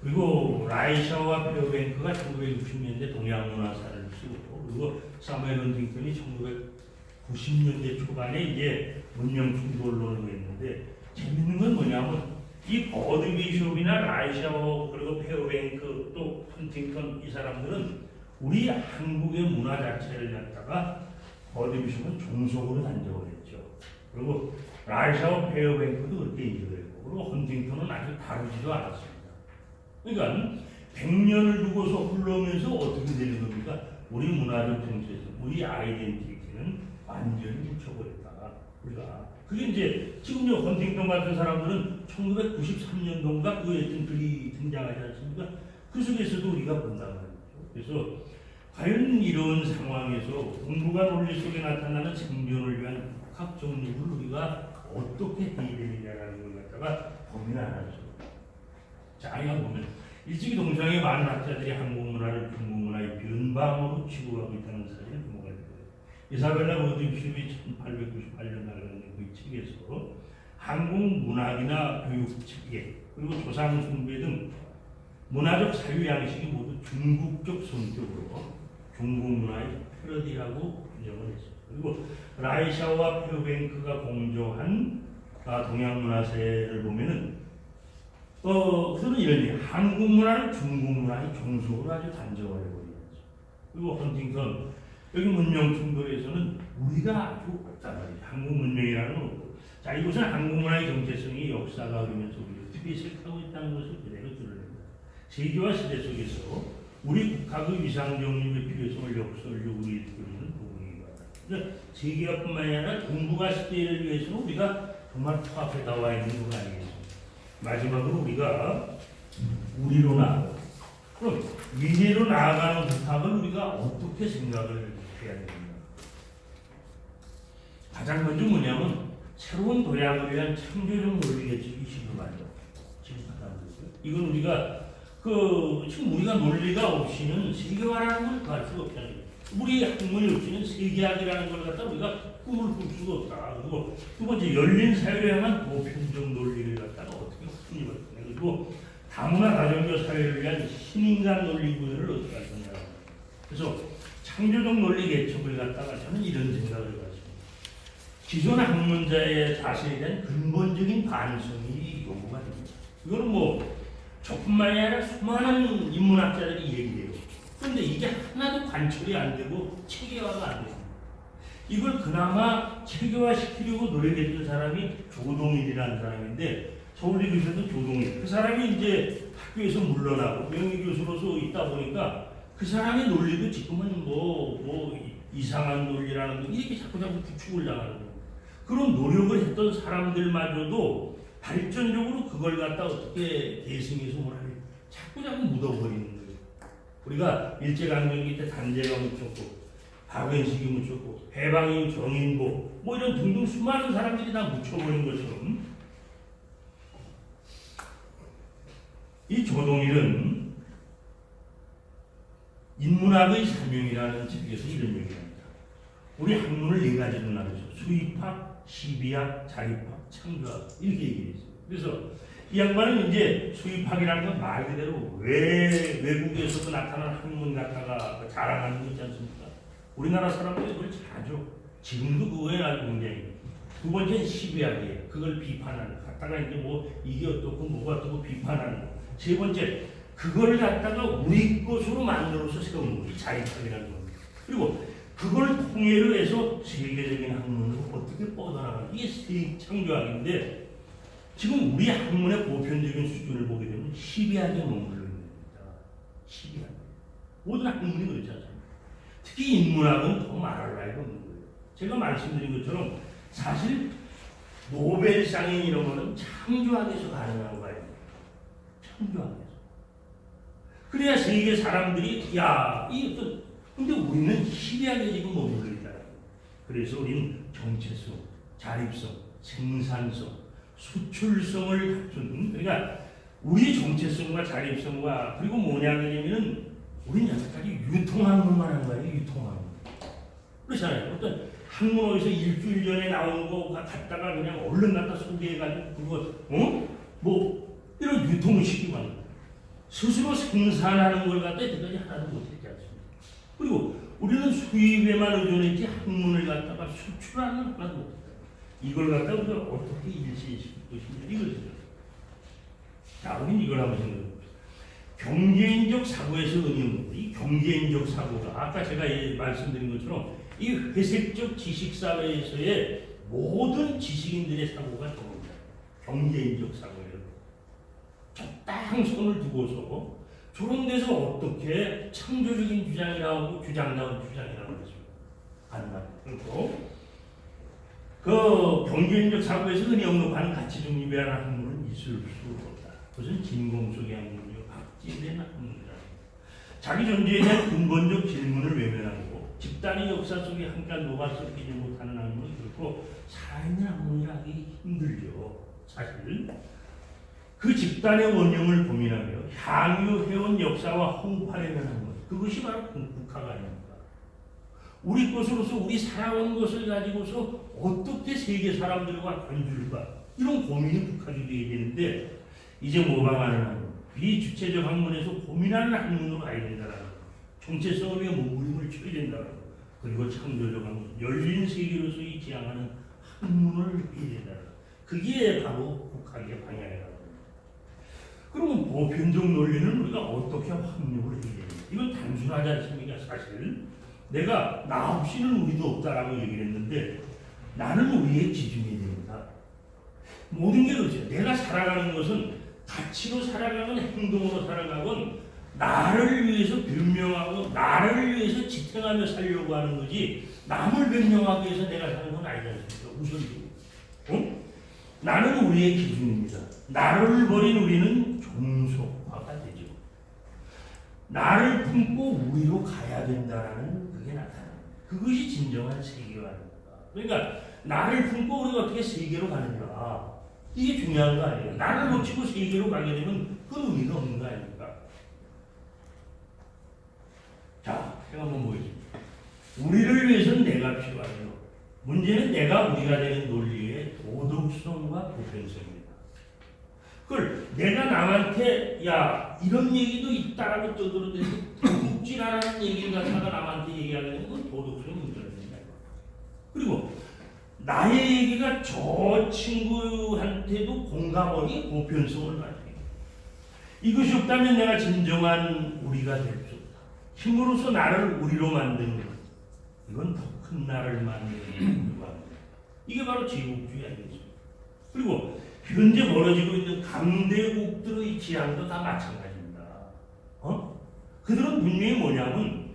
그리고 라이샤와 페어뱅크가 1960년대 동양문화사를 쓰고 그리고 사무엘 헌팅턴이 1990년대 초반에 이제 문명 충돌론을 했는데 재밌는 건 뭐냐면 이 버드 비숍이나 라이샤워 그리고 페어뱅크 또 헌팅턴 이 사람들은 우리 한국의 문화 자체를 갖다가 버드 비숍은 종속으로 단정을 했죠. 그리고 라이샤워 페어뱅크도 그렇게 인식을 했고 그리고 헌팅턴은 아주 다루지도 않았습니다. 그러니까 100년을 두고서 흘러오면서 어떻게 되는 겁니까? 우리 문화적 정체성, 우리 아이덴티티는 완전히 묻혀버렸다. 우리가 그게 이제 지금 헌팅턴 같은 사람들은 1993년도인가 그 어떤 글이 등장하지 않습니까? 그 속에서도 우리가 본단 말이죠. 그래서 과연 이런 상황에서 동북아 논리 속에 나타나는 생존을 위한 각 종류를 우리가 어떻게 해야 되느냐라는 걸 갖다가 고민 안 하죠. 자, 이거 보면 일찍이 동성의 많은 학자들이 한국 문화를 중국 문화의 변방으로 취급하고 있다는 사실을 보게 돼요. 이사벨라 모드 비숍이 1898년 발간된 그 책에서 한국 문학이나 교육 체계 그리고 조상 숭배 등 문화적 사유 양식이 모두 중국적 성격으로 중국 문화의 패러디라고 인정을 했습니다. 그리고 라이샤와 페어뱅크가 공조한 동양 문화세를 보면은 그들은 이런 얘기, 한국 문화는 중국 문화의 종속으로 아주 단정을 해버리는 거죠. 그리고 헌팅턴 여기 문명 충돌에서는 우리가 아주 없단 말이죠. 한국 문명이라는 건 없고, 자 이것은 한국 문화의 정체성이 역사가 흐르면서 우리가 퇴색하고 있다는 것을 그대로 드러냅니다. 세계화 시대 속에서 우리 국학의 위상정립의 필요성을 역설적으로 일깨우는 부분입니다. 그러니까 세계화뿐만 아니라 동북아 시대를 위해서는 우리가 정말 코앞에 나와 있는 건 아니겠죠. 마지막으로 우리가 우리로 나아가. 그럼 미래로 나아가는 부탁을 우리가 어떻게 생각을 해야 됩니까? 가장 먼저 뭐냐면 새로운 도약을 위한 창조적 논리개척이 시급하죠. 시급하다는 거죠. 이건 우리가 지금 우리가 논리가 없이는 세계화라는 걸 구할 수가 없잖아요. 우리 학문이 없이는 세계학이라는 걸 갖다 우리가 꿈을 꿀 수가 없다. 그리고 두 번째 열린 사회를 향한 보편적 논리를 갖다가 어떻게 확립할 거냐. 그리고 다문화 다정교 사회를 위한 신인간 논리 구현을 어떻게 할 거냐. 그래서 창조적 논리 개척을 갖다가 저는 이런 생각을 가지고 기존 학문자의 자세에 대한 근본적인 반성이 요구가 됩니다. 이거는 뭐 저뿐만이 아니라 수많은 인문학자들이 얘기해요. 그런데 이게 하나도 관철이 안 되고 체계화가 안 됩니다. 이걸 그나마 체계화시키려고 노력했던 사람이 조동일이라는 사람인데 서울대교수도 조동일. 그 사람이 이제 학교에서 물러나고 명예교수로서 있다 보니까 그 사람의 논리도 지금은 뭐 이상한 논리라는 거 이렇게 자꾸 구축을 당하는 거예요. 그런 노력을 했던 사람들마저도 발전적으로 그걸 갖다 어떻게 계승해서 뭘 하냐. 자꾸 묻어버리는 거예요. 우리가 일제강점기 때 단재가 묻혔고 박은식이 묻혔고 해방이 정인보 뭐 이런 등등 수많은 사람들이 다 묻혀버린 것처럼 이 조동일은 인문학의 사명이라는 책에서 이런 얘기합니다. 우리 학문을 네 가지로 나누죠. 수입학, 시비학, 자립학, 창조학 이렇게 얘기했어요. 그래서 이 양반은 이제 수입학이라는 건 말 그대로 외국에서도 나타난 학문 갖다가 자랑하는 거 있지 않습니까? 우리나라 사람들이 그걸 잘하죠. 지금도 그거에 아주 굉장히. 두 번째는 시비학이에요. 그걸 비판하는 거. 갖다가 이제 뭐 이게 어떻고 뭐가 어떻고 비판하는 거. 세 번째, 그걸 갖다가 우리 것으로 만들어서 세우는 거. 이 자립학이라는 거. 그리고 그걸 통해로 해서 세계적인 학문으로 어떻게 뻗어나가는 이게 창조학인데 지금 우리 학문의 보편적인 수준을 보게 되면 시비학에 머물러 있는 겁니다. 시비학. 모든 학문이 그렇지 않습니까? 특히 인문학은 더 말할 나위가 없는 거예요. 제가 말씀드린 것처럼 사실 노벨상이 이런 거는 창조학에서 가능한 거예요. 창조학에서. 그래야 세계 사람들이 근데 우리는 시비학에 지금 머물러 있다. 그래서 우리는 정체성, 자립성, 생산성, 수출성을 갖춘 그러니까 우리 정체성과 자립성과 그리고 뭐냐 그러면은 우리는 여태까지 유통학문만 한 거예요. 유통학문. 그렇잖아요. 어떤 학문에서 일주일 전에 나오는 거 갖다가 그냥 얼른 갖다 소개해가지고 그거 뭐 이런 유통식이만 스스로 생산하는 걸 갖다 여태까지 하나도 못했지 않습니까? 그리고 우리는 수입에만 의존했지 학문을 갖다가 수출하는 하나도 못했다. 이걸 갖다가 우리가 어떻게 일시시킬 것이냐 이거죠. 자, 우리는 이걸 한번 생각해봅시다. 경제인적 사고에서 의미는 이 경제인적 사고가 아까 제가 말씀드린 것처럼 이 회색적 지식사회에서의 모든 지식인들의 사고가 들어옵니다. 경제인적 사고예요. 적당 손을 두고서 저런 데서 어떻게 창조적인 주장이라고 주장다운 주장이라고 했습니다. 안 맞아요. 그리고 그 경제인적 사고에서 흔히 언급하는 가치 중립이라는 학문은 있을 수 없다. 그것은 진공속의 학문이요. 박진된 학문이다. 자기 존재에 대한 근본적 질문을 외면하고 집단의 역사 속에 한간 녹아 섞이지 못하는 학문은 그렇고 살아있는 학문이라 하기 힘들죠. 사실 그 집단의 원형을 고민하며 향유해온 역사와 홍파해낸 학문 그것이 바로 국학가 아닙니까? 우리 것으로서 우리 살아온 것을 가지고서 어떻게 세계 사람들과 관줄까 이런 고민이 국학이 되게 되는데 이제 모방하는 학문 비주체적 학문에서 고민하는 학문으로 가야 된다는 거 정체성을 위해 몸부림을 쳐야 된다는 거 그리고 창조적 학문 열린 세계로서 이 지향하는 학문을 해야 된다는 거 그게 바로 국학의 방향이라고 합니다. 그러면 보편적 논리는 우리가 어떻게 확립을 해야 되는가 이건 단순하지 않습니까? 사실 내가 나 없이는 우리도 없다라고 얘기를 했는데 나는 우리의 기준이 됩니다. 모든 게 그렇죠. 내가 살아가는 것은 가치로 살아가건 행동으로 살아가건 나를 위해서 변명하고 나를 위해서 지탱하며 살려고 하는 거지 남을 변명하기 위해서 내가 사는 건 아니지 않습니까? 우선적으로. 나는 우리의 기준입니다. 나를 버린 우리는 종속화가 되죠. 나를 품고 우리로 가야 된다는 그게 나타납니다. 그것이 진정한 세계화입니다. 그러니까 나를 품고 우리가 어떻게 세계로 가느냐, 이게 중요한 거 아니에요. 나를 놓치고 세계로 가게 되면 그건 의미가 없는 거 아닙니까? 자, 제가 한번 보겠습니다. 우리를 위해서는 내가 필요하죠. 문제는 내가 우리가 되는 논리의 도덕성과 보편성입니다. 그걸 내가 남한테 야 이런 얘기도 있다라고 떠들어대서 도둑질하라는 얘기를 갖다가 남한테 얘기하는 건 도덕성이 문제가 됩니다. 그리고 나의 얘기가 저 친구한테도 공감하기 보편성을 가져요. 이것이 없다면 내가 진정한 우리가 될 수 없다. 힘으로써 나를 우리로 만드는 것, 이건 더 큰 나를 만드는 것. 이게 바로 제국주의 아니겠습니까? 그리고 현재 벌어지고 있는 강대국들의 지향도 다 마찬가지입니다. 그들은 분명히 뭐냐면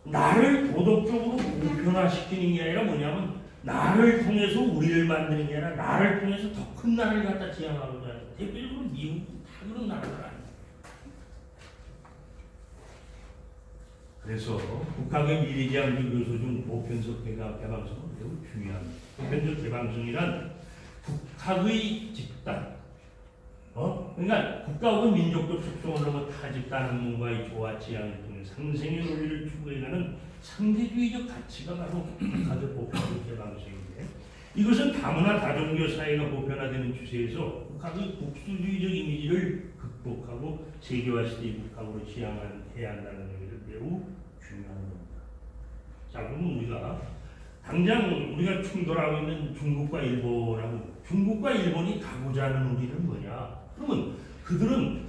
나를 도덕적으로 보편화시키는 게 아니라 뭐냐면 나를 통해서 우리를 만드는 게 아니라 나를 통해서 더 큰 나라를 갖다 지향하고자 하는, 대표적으로 미국 다 그런 나라들 아니에요. 그래서 국가의 미래지향적 요소 중 보편적 개방성은 매우 중요합니다. 보편적 개방성이란 국학의 집단, 그러니까 국가 혹은 민족적 속성을 넘어 타 집단 학문과의 조화 지향을 통해 상생의 논리를 추구해가는 상대주의적 가치가 바로 국가적 보편적 개방성인데, 이것은 다문화 다종교 사회가 보편화되는 추세에서 국가의 국수주의적 이미지를 극복하고 세계화 시대의 국가로 지향해야 한다는 의미를 매우 중요한 겁니다. 자, 그럼 우리가 당장 우리가 충돌하고 있는 중국과 일본하고, 중국과 일본이 가고자 하는 우리는 뭐냐? 그러면 그들은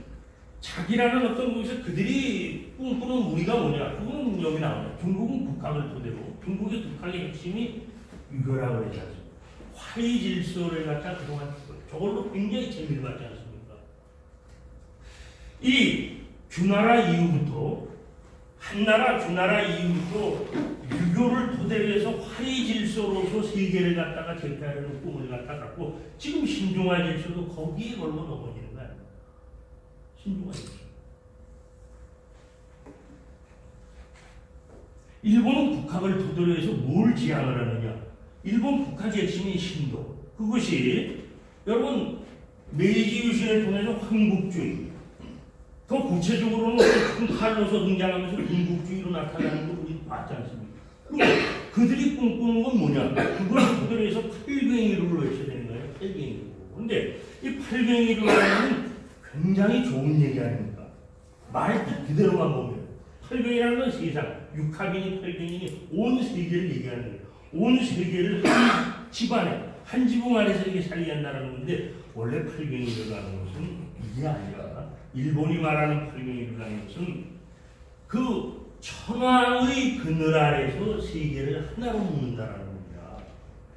자기라는 어떤 곳에서 그들이 꿈꾸는 우리가 뭐냐? 그거는 여기 나오죠. 중국은 국학을 토대로, 중국의 국학의 핵심이 유교라고 하지 않습니까? 화의 질서를 갖다 그동안 저걸로 굉장히 재미를 받지 않습니까? 이 주나라 이후부터, 한나라 주나라 이후부터 유교를 토대로 해서 화의 질서로서 세계를 갖다가 제패하려는 꿈을 갖다 갖고, 지금 신중화 질서도 거기에 걸고 넘어지는 거야. 신중화 질서. 일본은 국학을 토대로 해서 뭘 지향을 하느냐? 일본 국학의 핵심이 신도. 그것이 여러분 메이지 유신을 통해서 황국주의, 더 구체적으로는 큰 칼로서 등장하면서 군국주의로 나타나는 걸 우리 봤지 않습니까? 그들이 꿈꾸는 건 뭐냐? 그걸 토대로 해서 팔뱅이를 외쳐야 되는 거예요. 팔뱅이로. 그런데 이 팔뱅이로는 굉장히 좋은 얘기 아닙니까? 말 그대로만 보면 팔뱅이라는 건 세상, 육합이니 팔뱅이니 온 세계를 얘기하는 거예요. 온 세계를 한 집안에, 한 지붕 안에서 이렇게 살게 한다는 건데, 원래 팔뱅이라는 것은 이게 아니라, 일본이 말하는 팔뱅이라는 것은 그 천황의 그늘 아래서 세계를 하나로 묶는다라는 겁니다.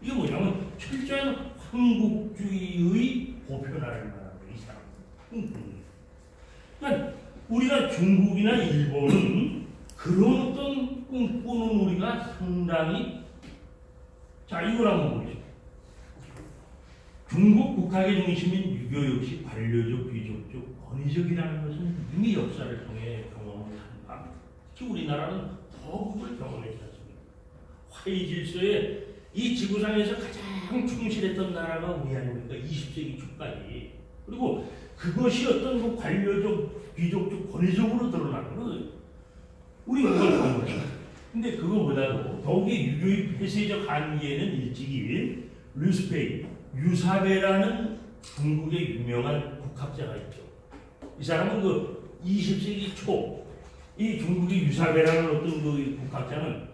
이게 뭐냐면 철저한 황국주의의 보편화를 말하는 이 사람. 그러니까 우리가 중국이나 일본은 그런 어떤 꿈꾸는 우리가 상당히, 자, 이걸 한번 보겠습니다. 중국 국학의 중심인 유교 역시 관료적, 귀족적, 권위적이라는 것은 이미 역사를 통해 경험을 한 바입니다. 특히 우리나라는 더 그걸 경험했지 않습니까? 화의 질서에 이 지구상에서 가장 충실했던 나라가 우리 아닙니까? 20세기 초까지. 그리고 그것이 어떤 그 관료적, 귀족적, 권위적으로 드러나는 거, 우리 그걸 경험했어요. 근데 그거보다도 더욱이 유교의 폐쇄적 한계에는 일찍이 류스페이, 유사베라는 중국의 유명한 국학자가 있죠. 이 사람은 그 20세기 초, 이 중국의 유사베라는 어떤 그 국학자는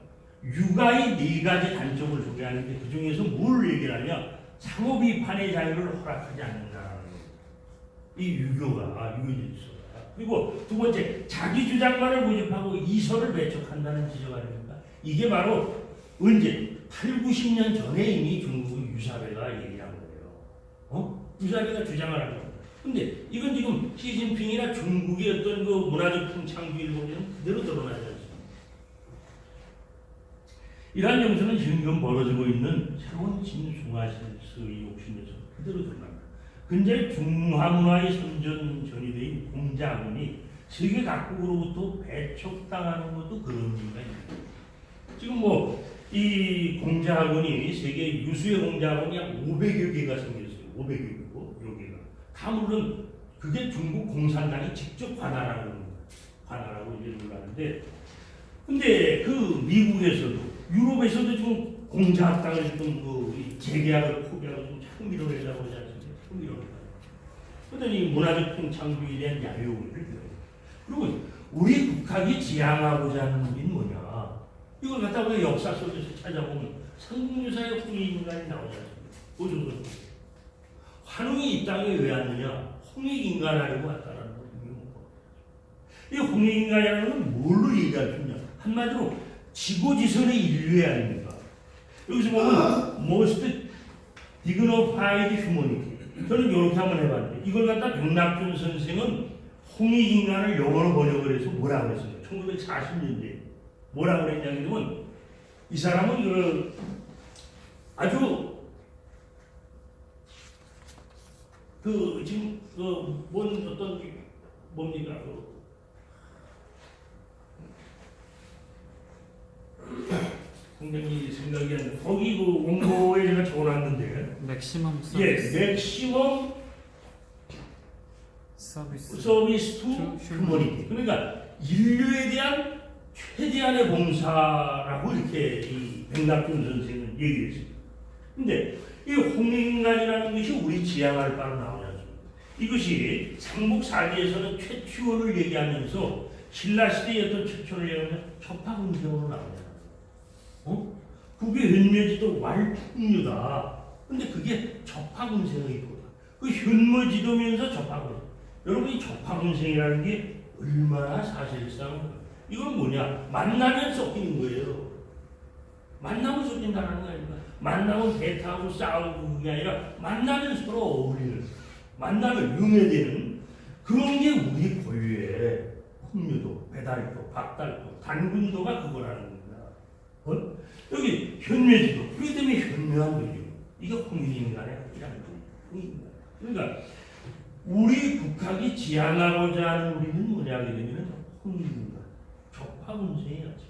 육아의 4가지 단점을 소개하는데, 그 중에서 뭘 얘기하냐? 상호 비판의 자유를 허락하지 않는다라는 겁니다. 이 유교가, 유교 질서가. 그리고 두 번째, 자기 주장만을 고집하고 이설을 배척한다는 지적 아닙니까? 이게 바로 언제? 8, 90년 전에 이미 중국의 유사베가 얘기한 거예요. 유사베가 주장을 한 겁니다. 근데 이건 지금 시진핑이나 중국의 어떤 그 문화적 풍창주의를 보면 그대로 드러나지 않습니다. 이러한 정서는 지금 벌어지고 있는 새로운 진중화실의 욕심에서 그대로 드러납니다. 현재 중화문화의 선전전이 공자학원이 세계 각국으로부터 배척당하는 것도 그런 이유가 있습니다. 지금 이 공자학원이 세계 유수의 공자학원이 약 500여 개가 생겼어요. 500여 개가. 다 물론 그게 중국 공산당이 직접 관할하고 이제 놀라는데, 근데 그 미국에서도 유럽에서도 지금 공자학당을 지금 재계약을 포기하고 좀 자꾸 밀어내려고 하지 않습니까? 밀어내려고. 그러더니 문화적 통창주의에 대한 야욕을 표해요. 그리고 우리 국학이 지향하고자 하는 것이 뭐냐? 이걸 갖다가 우리 역사 속에서 찾아보면 삼국유사의 홍익인간이 나오지 않습니까? 보조선. 환웅이 이 땅에 왜 왔느냐? 홍익인간하려고 왔다라는 거예요. 이 홍익인간이라는 건 뭘로 얘기할 수 있냐? 한마디로 지고지선의 인류애 아닙니까? 여기서 보면 most dignified humanity. 저는 이렇게 한번 해봤는데 이걸 갖다 백낙준 선생은 홍익인간을 영어로 번역을 해서 뭐라고 했어요? 1940년대 뭐라고 그랬냐면 이 사람은 아주 지금 뭔 어떤 뭡니까 굉장히 생각이 안 나. 거기 원고에 제가 적어놨는데 맥시멈 서비스. 예, 맥시멈 서비스 투 휴머니티. 그러니까 인류에 대한 최대한의 봉사라고 이렇게 이 백낙준 선생은 얘기했습니다. 근데 이 홍익인간이라는 것이 우리 지향할 바로 나오지 않습니까? 이것이 삼국사기에서는 최치원을 얘기하면서 신라시대의 어떤 최초를 얘기하면 첩하군생으로 나오잖아요. 그게 현묘지도 왈풍류다. 근데 그게 첩하군생의 거다. 그 현묘지도면서 첩하군. 여러분 이 첩하군생이라는 게 얼마나 사실상 이건 뭐냐? 만나면 섞이는 거예요. 만나면 섞인다는 거 아닙니까? 만나면 배타고 싸우고 그게 아니라 만나면 서로 어울리는, 만나면 융해되는 그런 게 우리 고유의 풍류도, 배달도, 박달도, 단군도가 그거라는 겁니다. 여기 현묘지도, 그렇기 때문에 현묘한 거죠. 이게 홍익인간의 이라는 거예요. 그러니까 우리 국학이 지향하고자 하는 우리는 뭐냐 그러면 홍익인간. 적파군생이야지.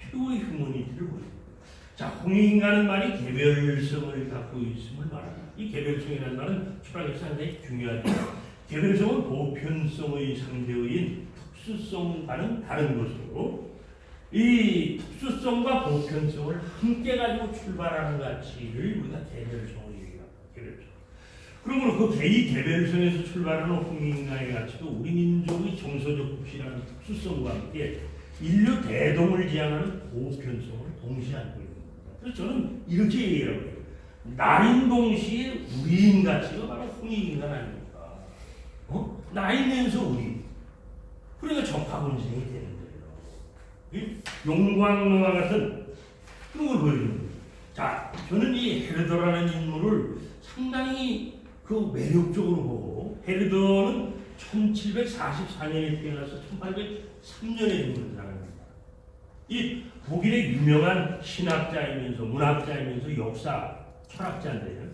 최고의 휴머니티를 보여줍니다. 자, 홍익인간은 말이 개별성을 갖고 있음을 말합니다. 이 개별성이라는 말은 철학에서 상당히 중요하죠. 개별성은 보편성의 상대어인 특수성과는 다른 것으로 이 특수성과 보편성을 함께 가지고 출발하는 가치를 우리가 개별성을 얘기합니다. 개별성. 그러므로 이 개별성에서 출발하는 홍익인간의 가치도 우리 민족의 정서적 국시라는 특수성과 함께 인류 대동을 지향하는 보편성을 동시에 안고 있는 겁니다. 그래서 저는 이렇게 얘기하고 해요. 나인동시에 우리인 가치가 바로 홍익인간 아닙니까? 나이면서 우리. 그러니까 적합운생이 되는 거예요. 용광로와 같은 그런 걸 보여주는 거예요. 자, 저는 이 헤르더라는 인물을 상당히 매력적으로 보고, 헤르더는 1744년에 태어나서 1803년에 죽는 사람입니다. 이 독일의 유명한 신학자이면서 문학자이면서 역사 철학자인데요.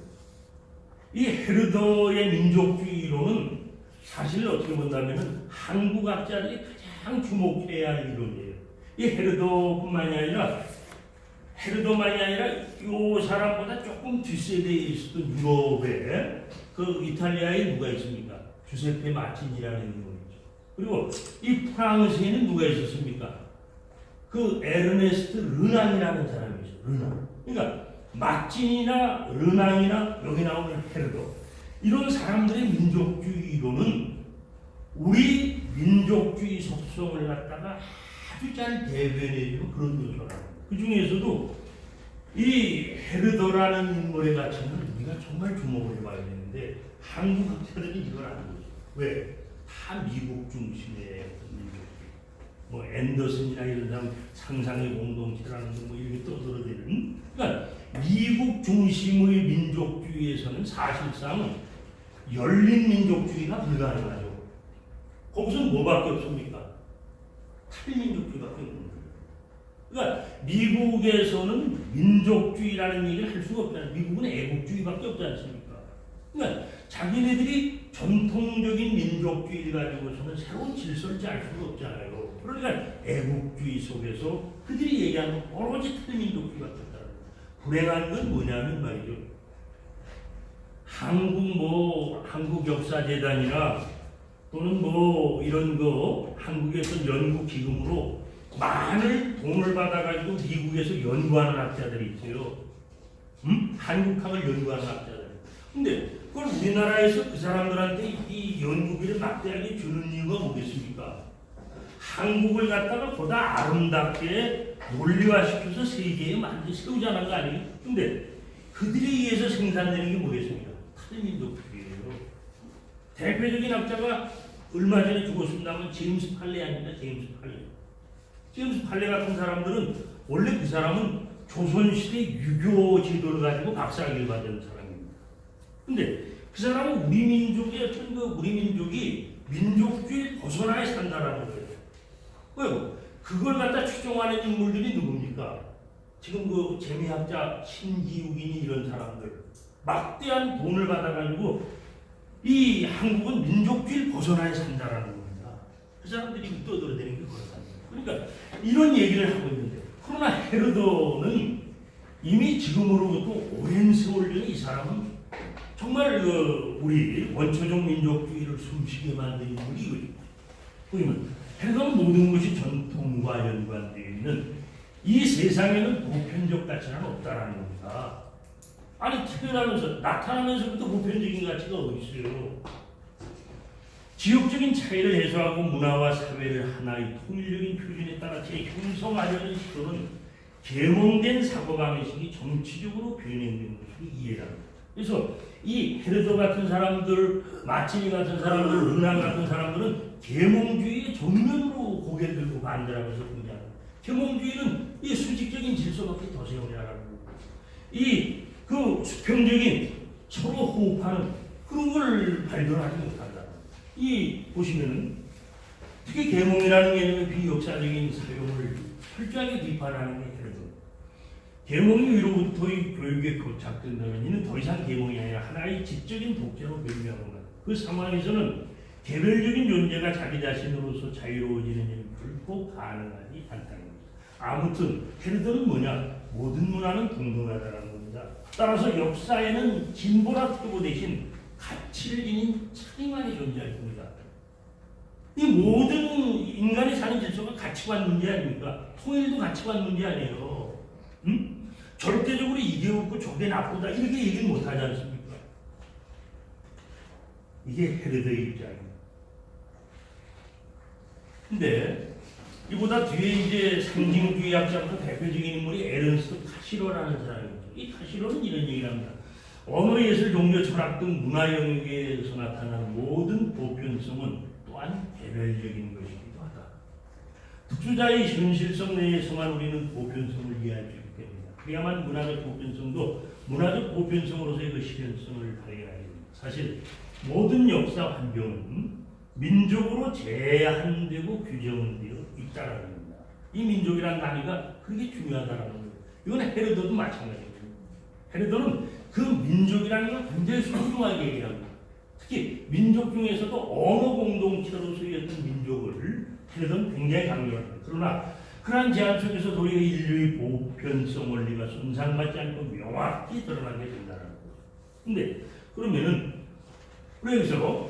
이 헤르더의 민족주의론은 사실 어떻게 본다면 한국학자들이 가장 주목해야 할 이론이에요. 이 헤르더만이 아니라 이 사람보다 조금 뒷세대에 있었던 유럽에 이탈리아에 누가 있습니까? 주세페 마치니라는 인물이죠. 그리고 이 프랑스에는 누가 있었습니까? 에르네스트 르낭이라는 사람이 있어요. 르낭. 그러니까 마치니나 르낭이나 여기 나오는 헤르더 이런 사람들의 민족주의로는 우리 민족주의 속성을 갖다가 아주 잘 대변해주는 그런 요소라는 그 중에서도 이 헤르더라는 인물의 가치는 우리가 정말 주목을 해봐야 되는데 한국 학자들이 이걸 안 보죠. 왜? 다 미국 중심의 민족주의. 앤더슨이나 이런 사람 상상의 공동체라는 이렇게 떠들어대는. 그러니까 미국 중심의 민족주의에서는 사실상 열린 민족주의가 불가능하죠. 거기서 뭐밖에 없습니까? 탈민족주의밖에 없는 거예요. 그러니까 미국에서는 민족주의라는 얘기를 할 수가 없잖아요. 미국은 애국주의밖에 없지 않습니까? 그러니까 자기네들이 전통적인 민족주의를 가지고서는 새로운 질서를 짤 수가 없잖아요. 그러니까 애국주의 속에서 그들이 얘기하는 오로지 틀린 민족주의밖에 없다는 거예요. 불행한 건 뭐냐면 말이죠. 한국 역사재단이나 또는 뭐 이런 거 한국에서 연구 기금으로 많은 돈을 받아가지고 미국에서 연구하는 학자들이 있어요. 한국학을 연구하는 학자들. 근데 그걸 우리나라에서 그 사람들한테 이 연구비를 막대하게 주는 이유가 뭐겠습니까? 한국을 갖다가 보다 아름답게 논리화시켜서 세계에 세우자는 거 아니에요? 근데 그들에 의해서 생산되는 게 뭐겠습니까? 탈민족주의예요. 대표적인 학자가 얼마 전에 죽었습니다만 제임스 팔레 아닙니다. 제임스 팔레 같은 사람들은 원래 그 사람은 조선시대 유교 제도를 가지고 박사학위를 받은 사람입니다. 근데 그 사람은 우리 민족의 우리 민족이 민족주의 벗어나야 산다라는 거예요. 왜요? 그걸 갖다 추종하는 인물들이 누굽니까? 지금 그 재미학자 신기욱이니 이런 사람들 막대한 돈을 받아가지고 이 한국은 민족주의를 벗어나야 산다라는 겁니다. 그 사람들이 떠들어대는 게 그렇습니다. 그러니까 이런 얘기를 하고 있는데 그러나 헤로도는 이미 지금으로부터 오랜 세월 전에 이 사람은 정말 우리 원초적 민족주의를 숨쉬게 만든 인물이 이거죠. 보시면 헤로도는 모든 것이 전통과 연관되어 있는 이 세상에는 보편적 가치는 없다라는 겁니다. 아니 태어나면서 나타나면서부터 보편적인 가치가 어디 있어요? 지역적인 차이를 해소하고 문화와 사회를 하나의 통일적인 표준에 따라 재형성하려는 시도는 계몽된 사고방식이 정치적으로 변형된 것으로 이해합니다. 그래서 이 헤르도 같은 사람들, 마치니 같은 사람들, 르낭 같은 사람들은 계몽주의의 정면으로 고개를 들고 반대하면서 공개합니다. 계몽주의는 이 수직적인 질서밖에 더 세우냐라는 거고, 그 수평적인 서로 호흡하는 그런 걸 발견하지 못한다. 보시면은 특히 계몽이라는 개념의 비역사적인 사용을 철저하게 비판하는 게 헤르도. 계몽이 위로부터의 교육에 고착된다면 이는 더 이상 계몽이 아니라 하나의 지적인 독재로 변명하는 것. 그 상황에서는 개별적인 존재가 자기 자신으로서 자유로워지는 일은 결코 가능하지 않다는 겁니다. 아무튼 헤르도는 뭐냐? 모든 문화는 동등하다는 겁니다. 따라서 역사에는 진보나 퇴보 대신 가치를 지닌 차이만이 존재할 겁니다. 이 모든 인간이 사는 질서가 가치관 문제 아닙니까? 통일도 가치관 문제 아니에요. 절대적으로 이게 옳고 저게 나쁘다 이렇게 얘기는 못하지 않습니까? 이게 헤르도의 입장입니다. 근데 이보다 뒤에 이제 상징주의 학자부터 대표적인 인물이 에른스트 타시로라는 사람입니다. 이 타시로는 이런 얘기를 합니다. 언어, 예술, 종교, 철학 등 문화 영역에서 나타나는 모든 보편성은 또한 개별적인 것이기도 하다. 특수자의 현실성 내에서만 우리는 보편성을 이해할 수 있기 때문이다. 그래야만 문화적 보편성도 문화적 보편성으로서의 그 실현성을 발견하게 됩니다. 사실 모든 역사 환경은 민족으로 제한되고 규정되어 있다라는 겁니다. 이 민족이라는 단위가 그렇게 중요하다라는 거예요. 이건 헤르도도 마찬가지입니다. 헤르도는 그 민족이라는 걸 굉장히 소중하게 얘기합니다. 특히 민족 중에서도 언어 공동체로서의 어떤 민족을 헤르도는 굉장히 강조합니다. 그러나 그러한 제한 속에서 도리어 인류의 보편성 원리가 손상받지 않고 명확히 드러나게 된다는 거죠. 근데 그러면은 그래서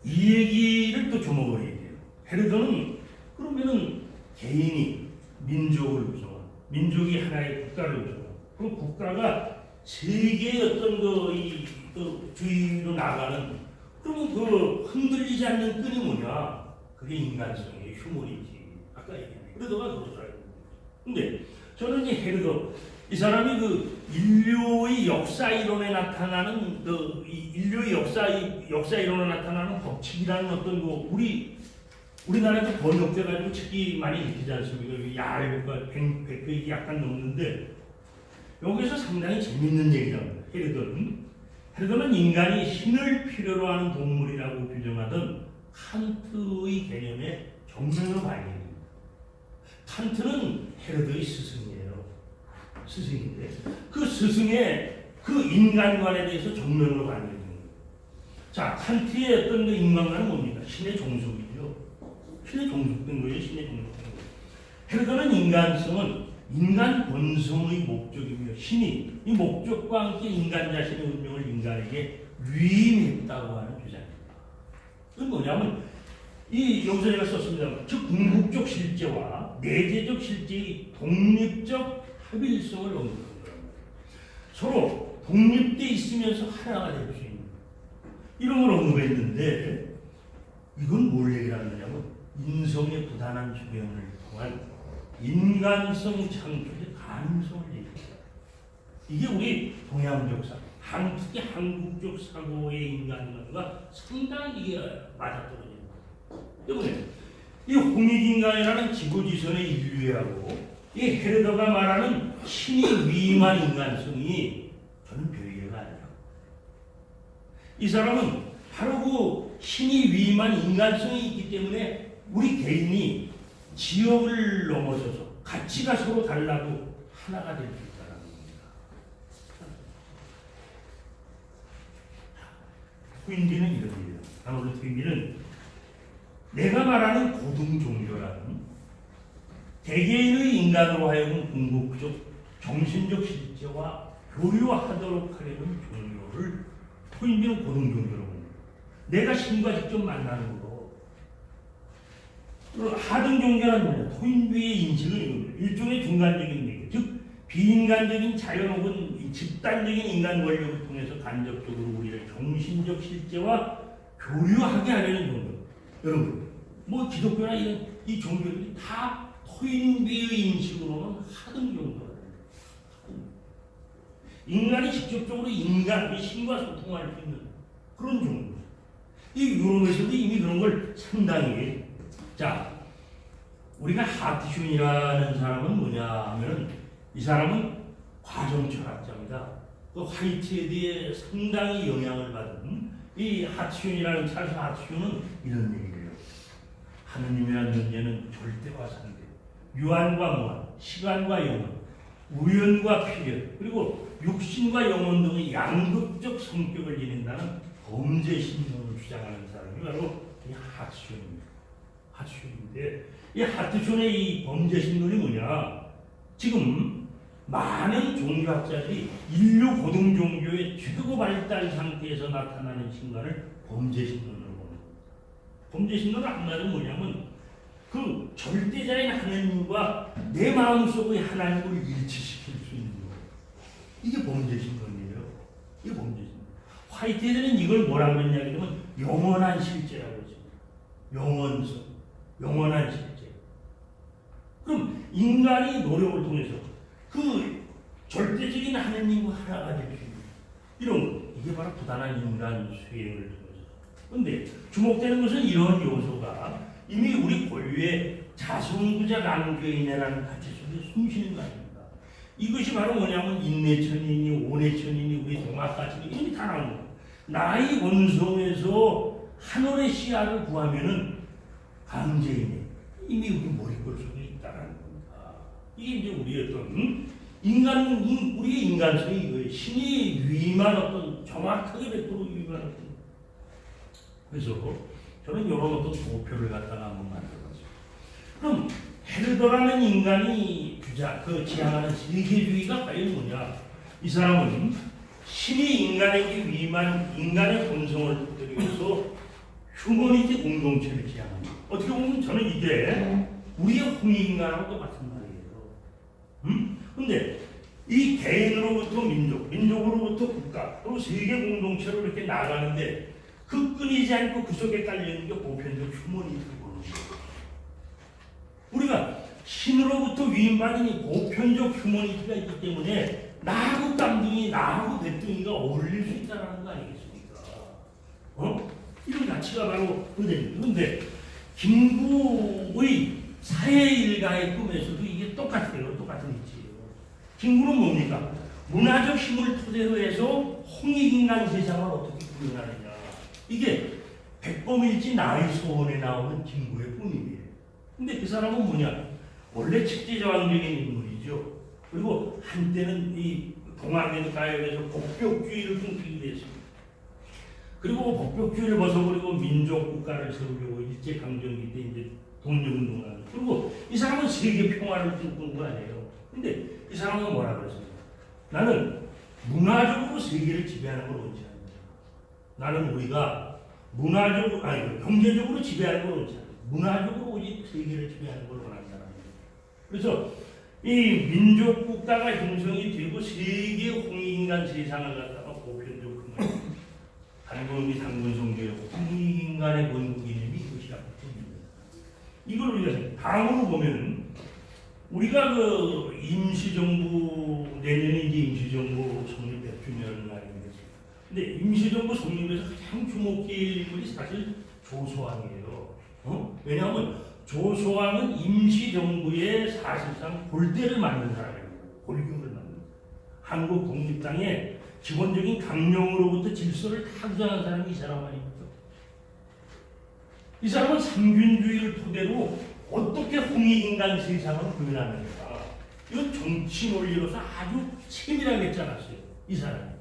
이 얘기를 또 주목을 해야 돼요. 헤르도는 그러면은 개인이 민족을 구성하고 민족이 하나의 국가를 구성하고 그 국가가 세계의 어떤 주의로 나가는 그러면 그 흔들리지 않는 끈이 뭐냐? 그게 인간성의 휴머니티. 아까 얘기한 헤르도가 그러더라고요. 근데 저는 이 헤르도 이 사람이 그 인류의 역사 이론에 나타나는 이 인류의 역사 이론에 나타나는 법칙이라는 어떤 우리나라에서 번역돼가지고 책이 많이 읽히지 않습니까? 얇고 100페이지 약간 넘는데 여기서 상당히 재밌는 얘기랍니다. 헤르도는 인간이 신을 필요로 하는 동물이라고 규정하던 칸트의 개념의 정면으로 발견됩니다. 칸트는 헤로드의 스승이에요. 스승인데 그 스승의 그 인간관에 대해서 정면으로 가는 거예요. 자, 칸트의 어떤 그 인간관은 뭡니까? 신의 종속이죠. 신의 종속된 거예요. 신의 종속된 거예요. 헤로드는 인간성은 인간 본성의 목적이며 신이 이 목적과 함께 인간 자신의 운명을 인간에게 위임했다고 하는 주장입니다. 그건 뭐냐면 이 여기서 제가 썼습니다. 즉 궁극적 실제와 내재적 실제의 독립적 합일성을 언급한 거랍니다. 서로 독립돼 있으면서 하나가 될 수 있는 이런 걸 언급했는데 이건 뭘 얘기하는 거냐면 인성의 부단한 주변을 통한 인간성 창조의 가능성을 얘기합니다. 이게 우리 동양적 사고, 특히 한국적 사고의 인간관과 상당히 이게 맞아떨어지는 거예요. 때문에 이 홍익인간이라는 지구지선의 인류애하고 이 헤르더가 말하는 신이 위임한 인간성이 저는 별개가 아니라 이 사람은 바로 그 신이 위임한 인간성이 있기 때문에 우리 개인이 지역을 넘어서서 가치가 서로 달라도 하나가 될 수 있다는 겁니다. 트윈비는 이런 일이에요. 아무래도 트윈비는 내가 말하는 고등 종교라는 개개인의 인간으로 하여금 궁극적 정신적 실제와 교류하도록 하려는 종교를 트윈비는 고등 종교라고 합니다. 내가 신과 직접 만나는 거. 하등 종교는 뭐냐? 토인비의 인식은 이겁니다. 일종의 중간적인 얘기, 즉 비인간적인 자연 혹은 집단적인 인간 권력을 통해서 간접적으로 우리를 정신적 실제와 교류하게 하려는 종교. 여러분, 뭐 기독교나 이런 이 종교들이 다 토인비의 인식으로는 하등 종교예요. 인간이 직접적으로 인간의 신과 소통할 수 있는 그런 종교. 이 유럽에서도 이미 그런 걸 상당히. 자, 우리가 하트슌이라는 사람은 뭐냐 하면 이 사람은 과정 철학자입니다. 그 화이트헤드에 상당히 영향을 받은 이 하트슌이라는 찰스 하트슌은 이런 얘기예요. 하느님이라는 존재는 절대와 상대, 유한과 무한, 시간과 영원, 우연과 필연, 그리고 육신과 영혼 등의 양극적 성격을 지닌다는 범죄 신론을 주장하는 사람이 바로 이 하트슌입니다. 하트슌인데 이 하트슌의 이 범죄 신론이 뭐냐? 지금 많은 종교학자들이 인류 고등 종교의 최고 발달 상태에서 나타나는 신간을 범죄 신론으로 보는 겁니다. 범죄 신론은 한마디로 뭐냐면 그 절대자인 하나님과 내 마음속의 하나님을 일치시킬 수 있는 거예요. 이게 범죄 신론이에요. 이게 범죄 신론. 화이트헤드는 이걸 뭐라고 했냐 그러면 영원한 실제라고 했습니다. 영원성, 영원한 실제. 그럼 인간이 노력을 통해서 그 절대적인 하나님과 하나가 될 수 있는 이런 것. 이게 바로 부단한 인간 수행을 통해서. 그런데 주목되는 것은 이런 요소가 이미 우리 고유의 자성구자 강교인이라는 가치 속에 숨쉬는 거 아닙니까? 이것이 바로 뭐냐면 인내천이니 오내천이니 우리 동학가치니 이런 게 다 나오는 거예요. 나의 원성에서 하늘의 시야를 구하면은 강제이네. 이미 우리 머릿골 속에 있다는 겁니다. 이게 이제 우리의 어떤 우리의 인간성이 이거예요. 신이 위임한 어떤 정확하게 100% 위임한 어떤. 그래서 저는 이런 어떤 도표를 갖다가 한번 만들어봤어요. 그럼 헤르더라는 인간이 지향하는 세계주의가 과연 뭐냐? 이 사람은 신이 인간에게 위임한 인간의 본성을 토대로 해서 휴머니티 공동체를 지향합니다. 어떻게 보면 저는 이게 우리의 홍익인간하고 똑같은 말이에요. 그런데 이 개인으로부터 민족, 민족으로부터 국가, 그리고 세계 공동체로 이렇게 나가는데 그 끊이지 않고 그 속에 깔려있는 게 보편적 휴머니티를 보는 거예요. 우리가 신으로부터 위임받은 이 보편적 휴머니티가 있기 때문에 나하고 깜둥이, 나하고 대뚱이가 어울릴 수 있다는 거 아니겠습니까? 이런 가치가 바로 그대입니다. 그런데 김구의 사회 일가의 꿈에서도 이게 똑같아요. 똑같은 이치예요. 김구는 뭡니까? 문화적 힘을 토대로 해서 홍익인간 세상을 어떻게 구현하느냐. 이게 백범일지 나의 소원에 나오는 김구의 꿈이에요. 근데 그 사람은 뭐냐? 원래 책제저항적인 인물이죠. 그리고 한때는 이 동아시아 가요에서 복벽주의를 꿈꾸기도 했습니다. 그리고 복벽주의를 벗어버리고 민족 국가를 세우려고 일제강점기 때 이제 독립운동을 하고, 그리고 이 사람은 세계 평화를 꿈꾸는 거 아니에요. 근데 이 사람은 뭐라 그랬습니까? 나는 문화적으로 세계를 지배하는 걸 원치 않는다. 나는 우리가 문화적으로, 아니 경제적으로 지배하는 걸 원치 않는다. 문화적으로 오직 세계를 지배하는 걸 원한다. 그래서 이 민족 국가가 형성이 되고 세계 홍익인간 세상을 갖다가 보편적으로 단권기 단권성교의 홍익인간의 건국 이념이 이것이라고 합니다. 이걸 우리가 다음으로 보면은 우리가 그 임시정부 내년이 이제 임시정부 성립 100주년 날입니다. 근데 임시정부 성립에서 가장 주목될 인물이 사실 조소왕이에요. 왜냐하면 조소왕은 임시정부의 사실상 골대를 만든 사람입니다. 골격을 만든. 한국 독립당의 기본적인 강령으로부터 질서를 타구하는 사람이 이 사람 아닙니까? 이 사람은 삼균주의를 토대로 어떻게 홍익인간 세상을 구현하는가. 이건 정치 논리로서 아주 치밀하게 짜놨어요. 이 사람이.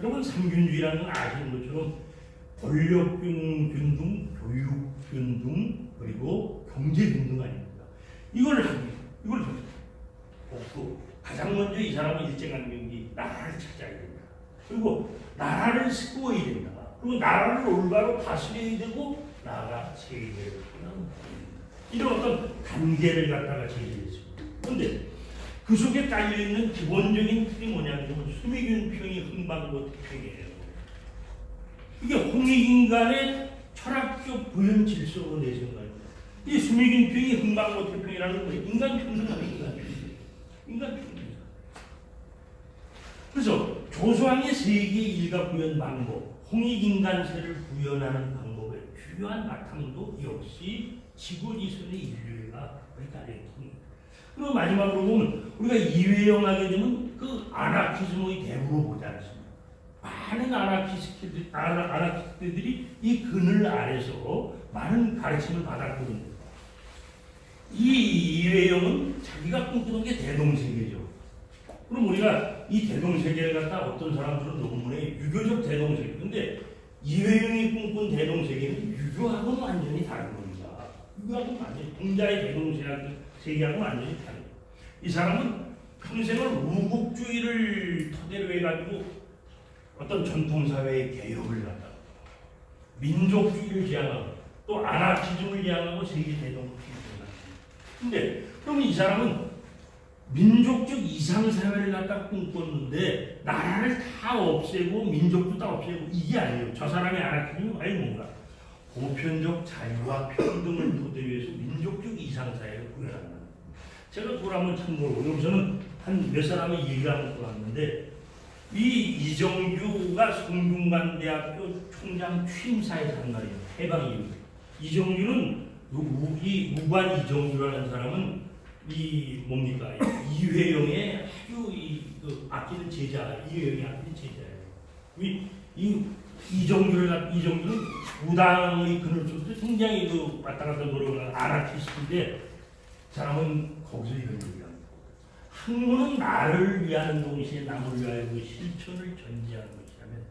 여러분 삼균주의라는 건 아시는 것처럼 권력균등, 교육균등, 그리고 경제균등 아닙니까? 이걸 없고 가장 먼저 이 사람은 일제강점기 나라를 찾아야 된다. 그리고 나라를 세워야 된다. 그리고 나라를 올바로 다스려야 되고 나라가 세계를 이런 어떤 단계를 갖다가 제시했습니다. 그런데 그 속에 깔려있는 기본적인 틀이 뭐냐면 수미균평이 흥방고 태평이에요. 이게 홍익인간의 철학적 부연 질서로 내세운 거예요. 이 수미균평이 흥방고 태평이라는 거예요. 인간 평등하는 인간 평등. 그래서 조소왕의 세계 일가 구현 방법, 홍익인간세를 구현하는 방법의 주요한 바탕도 역시 지구지선의 인류가 깔려있습니다. 그리고 마지막으로 보면 우리가 이회영하게 되면 그 아나키즘의 대부로 보지 않습니다. 많은 아나키스트들이 이 그늘 아래서 많은 가르침을 받았거든요. 이 이회영은 자기가 꿈꾸는 게 대동세계죠. 그럼 우리가 이 대동세계를 갖다 어떤 사람들은 논문에 유교적 대동세계. 근데 이회영이 꿈꾼 대동세계는 유교하고는 완전히 다른 겁니다. 유교하고는 완전히 동자의 대동세계하고는 완전히 다른. 이 사람은 평생을 우국주의를 토대로 해가지고 어떤 전통사회의 개혁을 갖다가 민족주의를 지향하고 또 아나키즘을 지향하고 세계 대동주의를 지향합니다. 근데 그럼 이 사람은 민족적 이상사회를 갖다 꿈꿨는데 나라를 다 없애고 민족도 다 없애고 이게 아니에요. 저 사람의 아나키즘이 과연 뭔가 보편적 자유와 평등을 토대로 해서 민족적 이상사회를 구현한다. 제가 그걸 한번 참고로 여기서는 한 몇 사람의 얘기를 한번 들어왔는데 이 이정규가 성균관대학교 총장 취임사에서 한 말이에요. 해방 이후. 이정규는 무관 이정규라는 사람은 이 뭡니까 이회영의 아주 그 아끼는 제자, 이회영이 아끼는 제자예요. 이정규는 우당의 그늘 속에서 굉장히 그 왔다 갔다 노력을 아나키스트인데 사람은 거기서 이런 얘기합니다. 학문은 나를 위하는 동시에 남을 위하여 그 실천을 전제하는 것이라면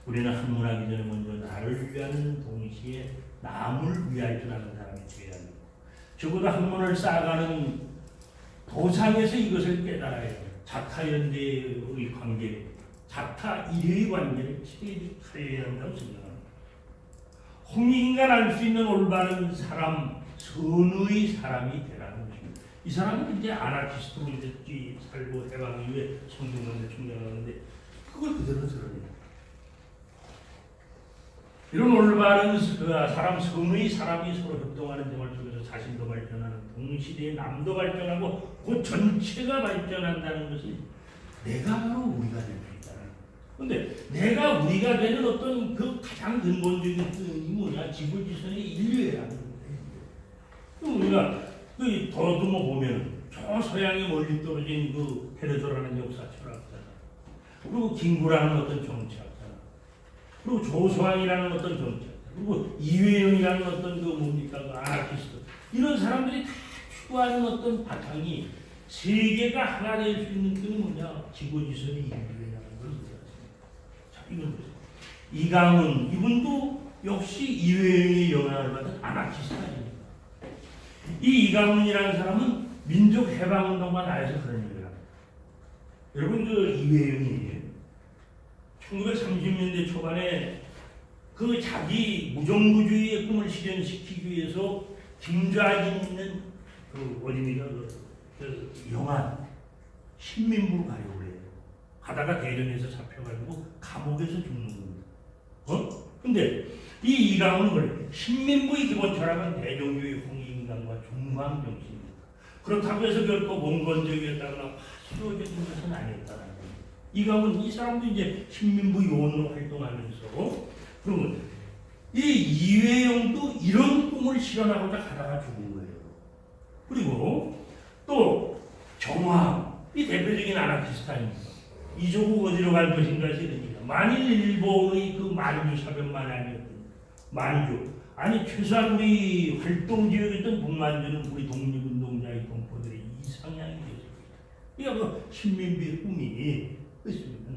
우리는 학문하기 전에 먼저 나를 위하는 동시에 남을 위할 줄 아는 사람이 되어야 합니다. 적어도 학문을 쌓아가는 도상에서 이것을 깨달아야 해요. 자타연대의 관계, 자타 일의 관계를 체계하여야 한다고 생각합니다. 홍익인간 알 수 있는 올바른 사람, 선의 사람이 되라는 것입니다. 이 사람은 이제 아나키스트로 이제 살고 해방 이후에 성균관대 총장하는데 그걸 그대로 드러냅니다. 이런 올바른 사람, 선의 사람이 서로 협동하는 생활 속에서 자신도 발전하는 동시대에 남도 발전하고 그 전체가 발전한다는 것이 내가 바로 우리가 될 수 있다는. 그런데 내가 우리가 되는 어떤 그 가장 근본적인 뜻이 뭐냐? 지구지선의 인류애라는 거예요. 그럼 우리가 그 더듬어 보면 저 서양에 멀리 떨어진 그 헤르도라는 역사 철학자, 그리고 김구라는 어떤 정치학자, 그리고 조소왕이라는 어떤 정치학자, 그리고 이회영이라는 어떤 그 뭡니까 그 아나키스트, 이런 사람들이 다 필요한 어떤 바탕이 세계가 하나 될 수 있는 끈이 뭐냐? 지고지선이 이루어지는 걸 얘기하습니다. 자, 이건 보세요. 이강훈 이분도 역시 이회영의 영향을 받은 아나키스트입니다. 이 이강훈이라는 사람은 민족 해방운동가 나에서 그런 얘기를 합니다. 여러분 그 이회영이 1930년대 초반에 그 자기 무정부주의의 꿈을 실현시키기 위해서 김좌진 있는 그 어디입니까 그 영안 신민부로 가려고 해요. 가다가 대련에서 잡혀가지고 감옥에서 죽는 겁니다. 근데 이 이강훈은 그래. 신민부의 기본 철학은 대종주의 홍익인간과 중앙 정신입니다. 그렇다고 해서 결코 봉건적이었다거나 파수적인 것은 아니었다는 거예요. 이강훈 이 사람도 이제 신민부 요원으로 활동하면서 그러면 이 이회영도 이런 꿈을 실현하고자 가다가 죽은 거예요. 그리고 또 정황 이 대표적인 아나키스트입니다. 이조국 어디로 갈 것인가 이러니까 만일 일본의 그 만주 사변만 아니었던 만주 아니 최소한 우리 활동 지역이었던 북만주는 우리 독립운동자의 동포들의 이상향이 되었습니다. 그러니까 그 신민비의 꿈이 있습니다.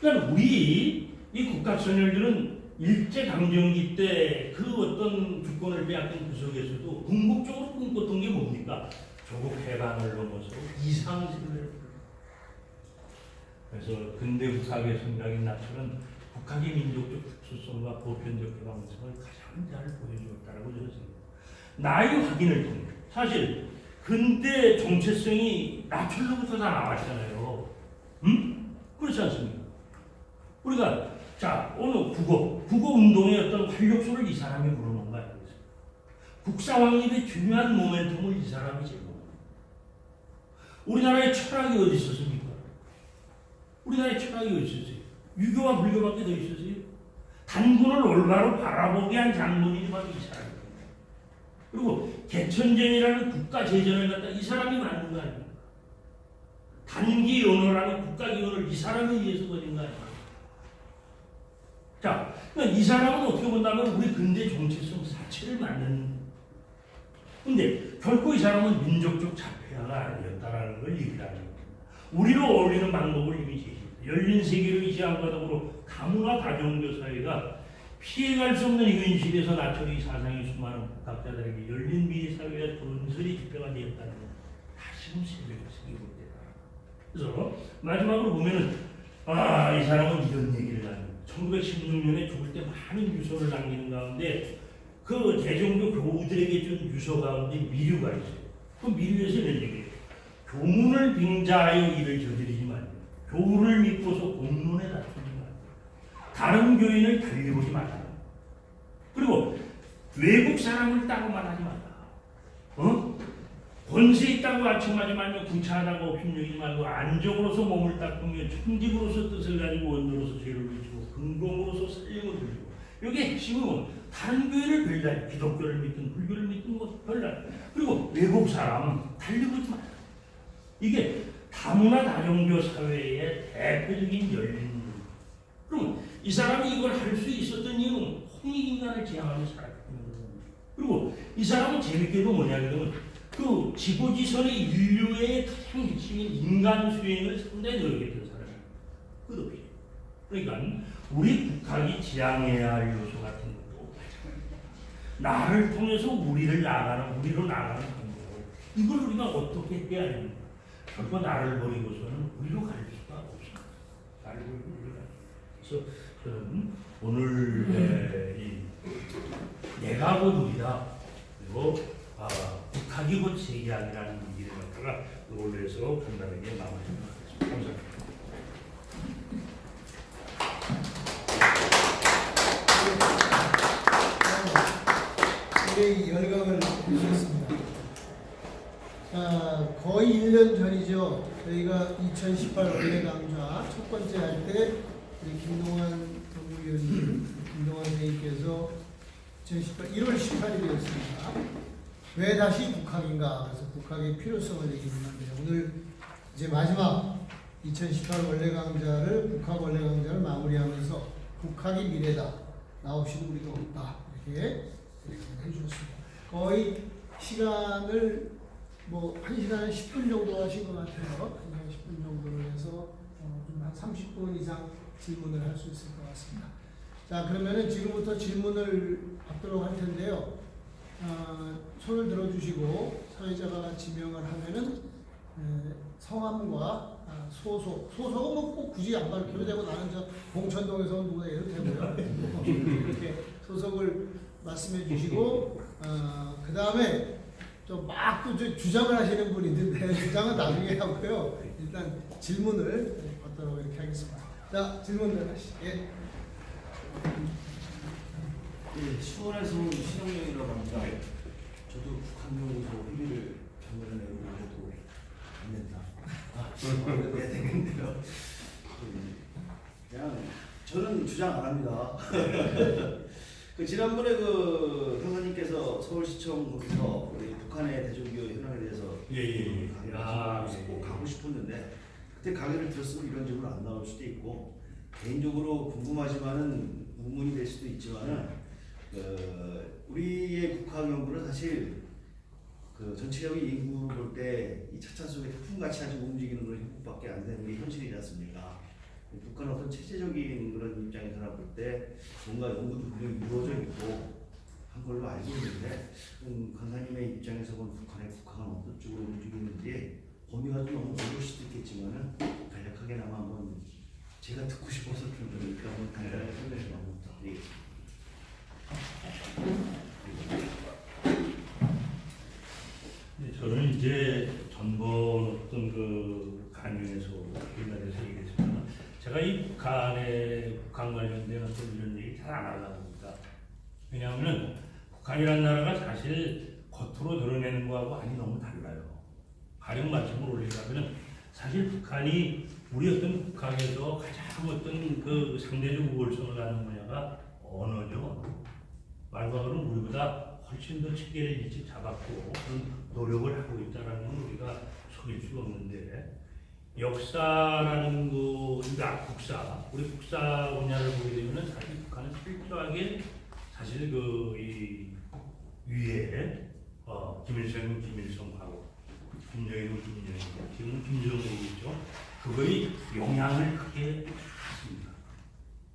그러니까 우리 이 국가선열들은 일제강점기 때 그 어떤 주권을 빼앗긴 그 속에서도 궁극적으로 꿈꿨던 게 뭡니까? 조국 해방을 넘어서 이상세를. 그래서 근대 국학의 성장인 나처럼 국학의 민족적 특수성과 보편적 개방성을 가장 잘 보여주었다라고 저는 생각합니다. 나의 확인을 통해 사실 근대 정체성이 나철로부터 다 나왔잖아요. 그렇지 않습니까? 우리가 자 오늘 국어 운동의 어떤 활력소를 이 사람이 불어넣은 거 아니겠습니까? 국사 확립의 중요한 모멘텀을 이 사람이 제공합니다. 우리나라의 철학이 어디 있었습니까? 우리나라의 철학이 어디 있었어요? 유교와 불교밖에 더 있었어요? 단군을 올바로 바라보게 한 장본인이 바로 이 사람입니다. 그리고 개천쟁이라는 국가 재전을 갖다 이 사람이 만든 거 아닙니까? 단기 언어라는 국가 기원을 이 사람에 의해서 거진 거 아닙니까? 자, 그러니까 이 사람은 어떻게 본다면 우리 근대 정체성 자체를 만든. 근데 결코 이 사람은 민족적 자폐아가 아니었다라는 걸 얘기를 하는 겁니다. 우리로 어울리는 방법을 이미 제시했다. 열린 세계를 의지함과 더불어 다문화 다종교 사회가 피해갈 수 없는 현실에서 나처리 사상의 수많은 국학자들에게 열린 미래 사회가 건설이 집회가 되었다는 것. 다시금 새벽에 생기고 있다. 그래서 마지막으로 보면은 이 사람은 이런 얘기를 합니다. 1916년에 죽을 때 많은 유서를 남기는 가운데 그 대종교 교우들에게 준 유서 가운데 미류가 있어요. 그 미류에서 이런 얘기예요. 교문을 빙자하여 일을 저지르지 말고 교우를 믿고서 공론에 다투지 말고 다른 교인을 달리보지 말라. 그리고 외국 사람을 따고만 하지 말라. 권세 있다고 아첨하지 말며 구차하다고 업신여기지 말고 안정으로서 몸을 닦으며 청직으로서 뜻을 가지고 원로로서 죄를 비추고 근검으로서 살림을 돌리고 여기에 핵심은 다른 교회를 별다 기독교를 믿든 불교를 믿든 것 별다 그리고 외국 사람 달리보지 말라. 이게 다문화 다종교 사회의 대표적인 열린. 그럼 이 사람이 이걸 할 수 있었던 이유는 홍익인간을 지향하며 살았기 때문입니다. 그리고 이 사람은 재밌게도 뭐냐면 그 지고지선의 인류의 가장 핵심인 인간 수행을 상당히 노력했던 사람이에요. 끝없이. 그러니까 우리 국학이 지향해야 할 요소 같은 것도 마찬가지입니다. 나를 통해서 우리로 나가는 방법. 이걸 우리가 어떻게 해야 합니까? 결코 나를 버리고서는 우리로 갈 수가 없습니다. 나를 버리고 우리로 갈 수가 없습니다. 그래서 저는 오늘 이 내가 곧 우리다. 그리고 국학이 곧 세계학이라는 얘기를 갖다가 논리에서 간단하게 마무리하도록 하겠습니다. 감사합니다. 굉장히 열강을 해주셨습니다. 거의 1년 전이죠. 저희가 2018 원래 강좌 첫 번째 할 때 우리 김동환 정부위원님, 김동환 선생님께서 2018 1월 18일이었습니다. 왜 다시 국학인가? 그래서 국학의 필요성을 얘기했는데 오늘 이제 마지막 2018 원래 강좌를 국학 원래 강좌를 마무리하면서 국학이 미래다. 나 없이는 우리가 없다. 이렇게 해주셨습니다. 거의 시간을 뭐 1시간에 10분 정도 하신 것 같아요. 1시간 10분 정도를 해서 좀 한 30분 이상 질문을 할 수 있을 것 같습니다. 자, 그러면은 지금부터 질문을 받도록 할 텐데요. 손을 들어주시고 사회자가 지명을 하면은 성함과 소속은 뭐 꼭 굳이 안 밝혀도 되고 나는 저 봉천동에서 온 누구다 이래도 되고요. 이렇게 소속을 말씀해 주시고 그 다음에 또 주장을 하시는 분이 있는데 주장은 나중에 하고요. 일단 질문을 받도록 이렇게 하겠습니다. 자, 질문들 하시죠. 예. 예, 수원에서 온 신영영이라고 합니다. 저도 북한연구소 회의를 작년에 내고 해도 안 된다. 네, 되겠네요. 그냥 저는 주장 안 합니다. 그 지난번에 그 강사님께서 서울시청 거기서 우리 북한의 대종교 현황에 대해서 강의를 꼭 가고 싶었는데 그때 강의를 들었으면 이런 식으로 안 나올 수도 있고 개인적으로 궁금하지만은 의문이 될 수도 있지만은 우리의 국학 연구는 사실 그 전체적인 인구를 볼 때 이 차차 속에 태풍같이 아주 움직이는 그런 형국밖에 안 되는 우리 현실이지 않습니까? 북한은 어떤 체제적인 그런 입장에서 볼 때 뭔가 연구도 분명히 이루어져 있고 한 걸로 알고 있는데 강사님의 입장에서 본 북한의 국학은 어떤 쪽으로 움직이는지 범위가 좀 너무 넓을 수도 있겠지만은 간략하게나마 한번 제가 듣고 싶어서 그러니까 한번 간단하게 설명을 한번 부탁드리겠습니다. 네, 저는 이제 전번 어떤 그 강연에서 옛날에서 얘기했지만 제가 이 북한 관련된 어떤 이런 얘기 잘 안 하려고 합니다. 왜냐하면 북한이라는 나라가 사실 겉으로 드러내는 거하고 아니 너무 달라요. 가령 말씀을 올리자면 사실 북한이 우리 어떤 국학에서 가장 어떤 그 상대적 우월성을 갖는 분야가 언어죠. 말과 그는 우리보다 훨씬 더 체계를 일찍 잡았고 그런 노력을 하고 있다는 건 우리가 속일 수가 없는데 역사라는 거, 그러니까 국사, 우리 국사 분야를 보게 되면 사실 북한은 철저하게 사실 이 위에 김일성하고 김정일은 김정일이고 지금은 김정일이죠. 그거의 영향을 크게 받습니다.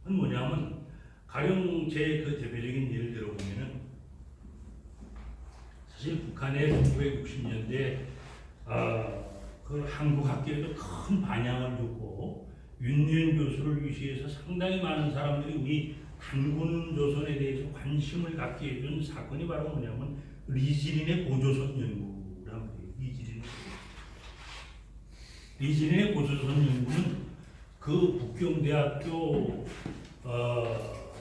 그건 뭐냐면 가령 제 그 대표적인 예를 들어보면은 사실 북한의 1960년대 그 한국 학계에도 큰 반향을 줬고 윤리현 교수를 위시해서 상당히 많은 사람들이 우리 단군 조선에 대해서 관심을 갖게 해준 사건이 바로 뭐냐면 리지린의 고조선 연구란 말이에요. 리지린의 고조선 연구는 그 북경대학교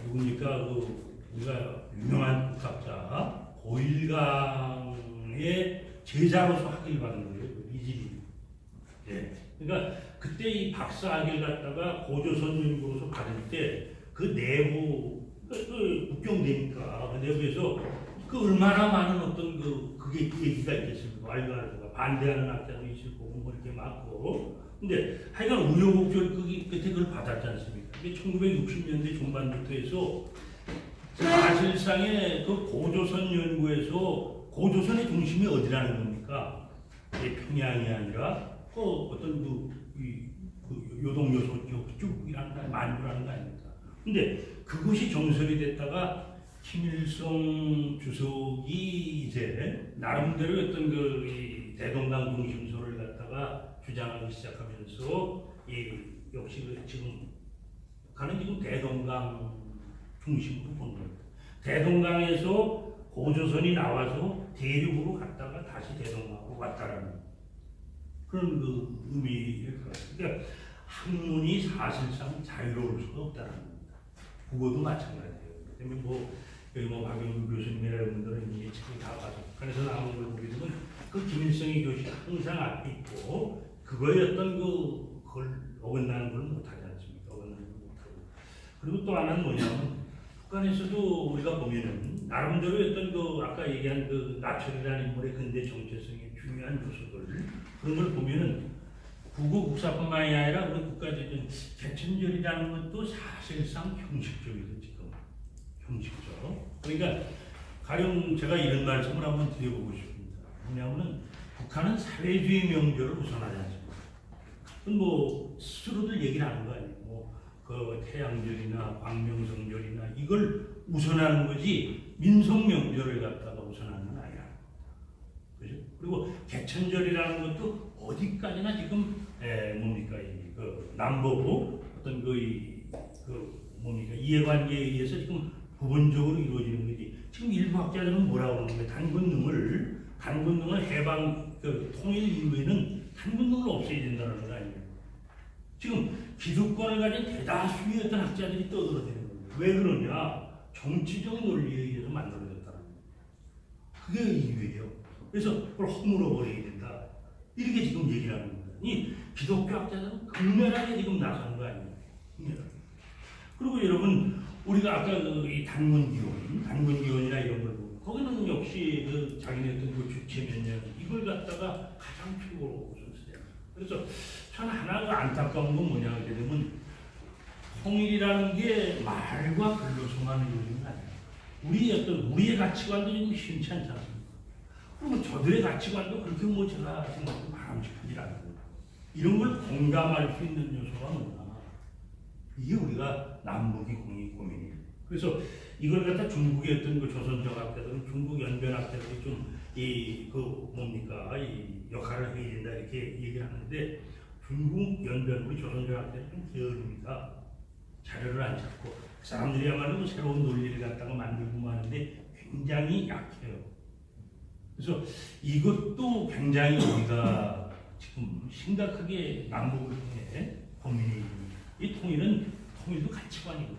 누굽니까 그 우리가 유명한 국학자 고일강의 제자로서 학위를 받은 거예요. 이질이. 예. 그러니까 그때 이 박사 학위를 갖다가 고조선 연구로서 받을 때 그 내부 그 북경대니까 그 내부에서 그 얼마나 많은 어떤 그게 얘기가 있겠습니까? 완료하는 반대하는 학자도 있을 거고 뭐 이렇게 많고. 근데 하여간 우여곡절 끝에 그걸 받았지 않습니까? 1960년대 중반부터 해서 사실상의 그 고조선 연구에서 고조선의 중심이 어디라는 겁니까? 평양이 아니라 그 어떤 요동요소 쪽이라는 거 만주라는 거 아닙니까? 근데 그것이 정설이 됐다가 김일성 주석이 이제 나름대로 어떤 이 대동강 중심소를 갖다가 주장하기 시작하면서 역시 지금 북한은 지금 대동강 중심으로 보는 겁니다. 대동강에서 고조선이 나와서 대륙으로 갔다가 다시 대동강으로 왔다라는 그런 그 의미를 가졌습니다. 그러니까 학문이 사실상 자유로울 수가 없다라는 겁니다. 국어도 마찬가지예요. 그러면 여기 박영규 교수님이나 이런 분들은 이미 책을 다 봐서 북한에서 나오는 걸 보게 되면 그 김일성의 교시 항상 앞에 있고 그거의 어떤 그걸 어긋나는 걸 못하지 않습니까? 어긋나는 걸 못하고. 그리고 또 하나는 뭐냐면 북한에서도 우리가 보면은 나름대로 어떤 아까 얘기한 나철이라는 인물의 근대 정체성의 중요한 요소들 그런 걸 보면은 국어 국사뿐만이 아니라 우리 국가적인 개천절이라는 것도 사실상 형식적이죠 지금 형식적. 그러니까 가령 제가 이런 말씀을 한번 드려보고 싶습니다. 뭐냐면은 북한은 사회주의 명제를 우선하지 않습니까? 그건 뭐 스스로들 얘기를 하는 거 아니에요. 그 태양절이나 광명성절이나 이걸 우선하는 거지 민속 명절을 갖다가 우선하는 건 아니야. 그죠? 그리고 개천절이라는 것도 어디까지나 지금 뭡니까 그 남북 어떤 뭡니까 이해관계에 의해서 지금 부분적으로 이루어지는 거지. 지금 일부 학자들은 뭐라고 하는 거예요? 단군등을 해방 통일 이후에는 단군등을 없애야 된다는 거 아니에요? 지금 기득권을 가진 대다수의 어떤 학자들이 떠들어대는 거예요. 왜 그러냐? 정치적 논리에 의해서 만들어졌다는 거예요. 그게 이유예요. 그래서 그걸 허물어 버려야 된다. 이렇게 지금 얘기를 하는 겁니다. 이 기독교 학자들은 극렬하게 지금 나서는 거 아니에요. 극렬하게. 그리고 여러분 우리가 아까 이 단군기원이나 이런 걸 보고 거기는 역시 그 자기네들 그 주체 몇 년 이걸 갖다가 가장 최고로 우선시돼요. 그래서 전 하나가 안타까운 건 뭐냐 하게 되면 통일이라는 게 말과 글로서만 이루어지는 게 아니에요. 우리의 가치관도 좀 심치 않지 않습니까? 그러면 저들의 가치관도 그렇게 뭐 제가 생각도 바람직하지 않고 이런 걸 공감할 수 있는 요소가 뭐냐? 이게 우리가 남북이 고민이에요. 그래서 이걸 갖다 중국의 어떤 그 조선적 학자들은 중국 연변 학자들이 좀 이 역할을 해야 된다 이렇게 얘기를 하는데 중국 연변 우리 조선적 학자들이 좀 게으릅니다. 자료를 안 찾고 그 사람들이야말로 새로운 논리를 갖다가 만들고 하는데 굉장히 약해요. 그래서 이것도 굉장히 우리가 지금 심각하게 남북을 통해 고민이 이 통일도 가치관이고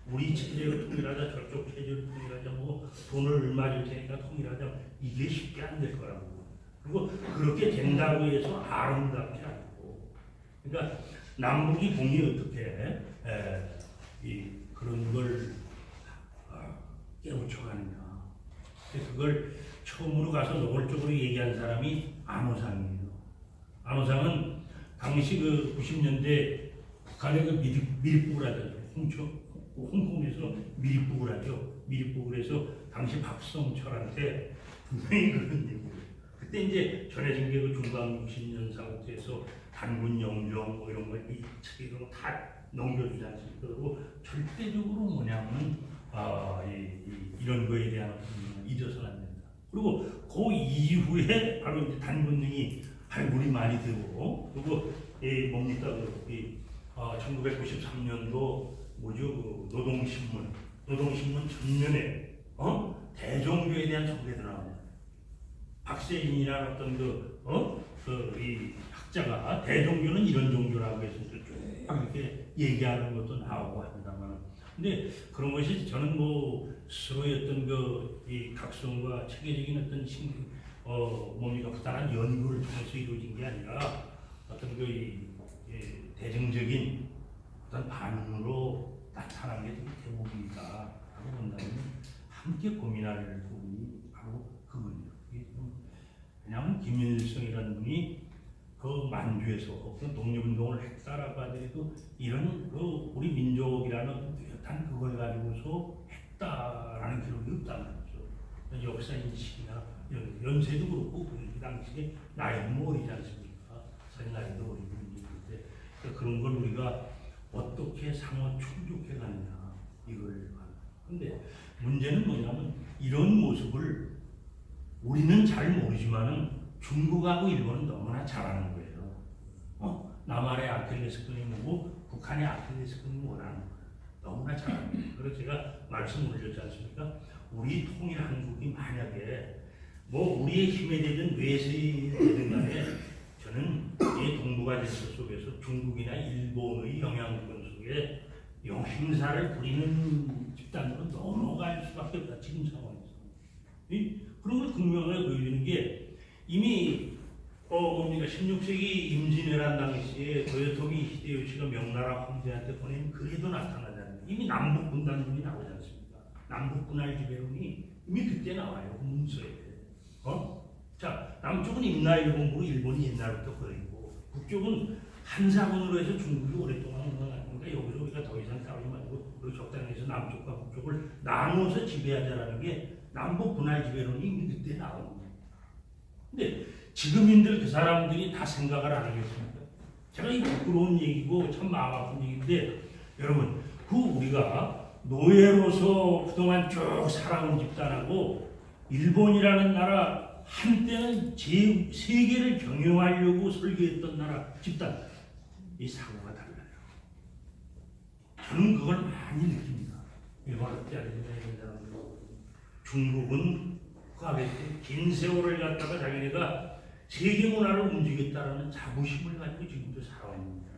우리 체제를 통일하자 저쪽 체제를 통일하자 뭐 돈을 얼마 줄 테니까 통일하자 이게 쉽게 안 될 거라고. 그리고 그렇게 된다고 해서 아름답지 않고 그러니까 남북이 공이 어떻게 그런 걸 깨우쳐가느냐. 그걸 처음으로 가서 노골적으로 얘기한 사람이 안호상이에요. 안호상은 당시 그 90년대 북한의 그 미립국을 하죠. 홍콩에서 미립국을 하죠. 미립국을 해서 당시 박성철한테 분명히 그런 얘기를. 그때 이제 전해진 게 그 중광 60년사부터 해서 단군 영종 뭐 이런 거 이 책 이런 거 다 넘겨주지 않습니까? 그리고 절대적으로 뭐냐면 이런 거에 대한 잊어서는 안 된다. 그리고 그 이후에 바로 이제 단군능이 발굴이 많이 되고 그리고 뭡니까 1993년도 뭐죠 노동신문 전면에 대종교에 대한 소개도 나옵니다. 박세인이라는 어떤 이 학자가 대종교는 이런 종교라고 해서 쭉 이렇게 얘기하는 것도 나오고 합니다만, 근데 그런 것이 저는 뭐 스스로의 어떤 이 각성과 체계적인 어떤 뭡니까 부단한 연구를 통해서 이루어진 게 아니라 어떤 대중적인 어떤 반응으로 나타난 게 대부분이다 하고 본다면 함께 고민할 부분이 바로 그거예요. 왜냐하면 김일성이라는 분이 그 만주에서 그 독립운동을 했다라고 하더라도 이런 우리 민족이라는 뚜렷한 그걸 가지고서 했다라는 기록이 없단 말이죠. 역사 인식이나 연세도 그렇고 그 당시에 나이도 어리지 않습니까? 사실 나이도 어리고 있는데 그런 걸 우리가 어떻게 상호 충족해 가느냐 이걸. 근데 문제는 뭐냐면 이런 모습을 우리는 잘 모르지만은 중국하고 일본은 너무나 잘하는 거예요. 남한의 아킬레스건이 뭐고 북한의 아킬레스건이 뭐라는 거예요. 너무나 잘하는 거예요. 그래서 제가 말씀 올렸지 않습니까? 우리 통일 한국이 만약에 뭐 우리의 힘에 되든 외세에 되든 간에 저는 이 동북아 질서 속에서 중국이나 일본의 영향권 속에 행사를 부리는 집단으로 넘어갈 수밖에 없다. 지금 상황에서. 그런 걸 극명하게 보여주는 게 이미 16세기 임진왜란 당시에 도요토미 히데요시가 명나라 황제한테 보낸 글에도 나타나잖아요. 이미 남북 분단론이 나오지 않습니까? 남북 분할 지배론이 이미 그때 나와요. 그 문서에. 자, 남쪽은 임나일본부로 일본이 옛날부터 그러고 북쪽은 한사군으로 해서 중국이 오랫동안 운영하니까 여기서 우리가 더 이상 싸우지 말고 우리 적당히 해서 남쪽과 북쪽을 나누어서 지배하자라는 게 남북 분할 지배론이 이미 그때 나온 거예요. 근데 지금인들 그 사람들이 다 생각을 안 하겠습니까? 제가 이 부끄러운 얘기고 참 마음 아픈 얘기인데 여러분 그 우리가 노예로서 그동안 쭉 살아온 집단하고 일본이라는 나라 한때는 세계를 경영하려고 설계했던 나라 집단 이 사고가 달라요. 저는 그걸 많이 느낍니다. 일본 중국은 그 앞에 긴 세월을 갖다가 자기네가 세계 문화를 움직였다라는 자부심을 가지고 지금도 살아옵니다.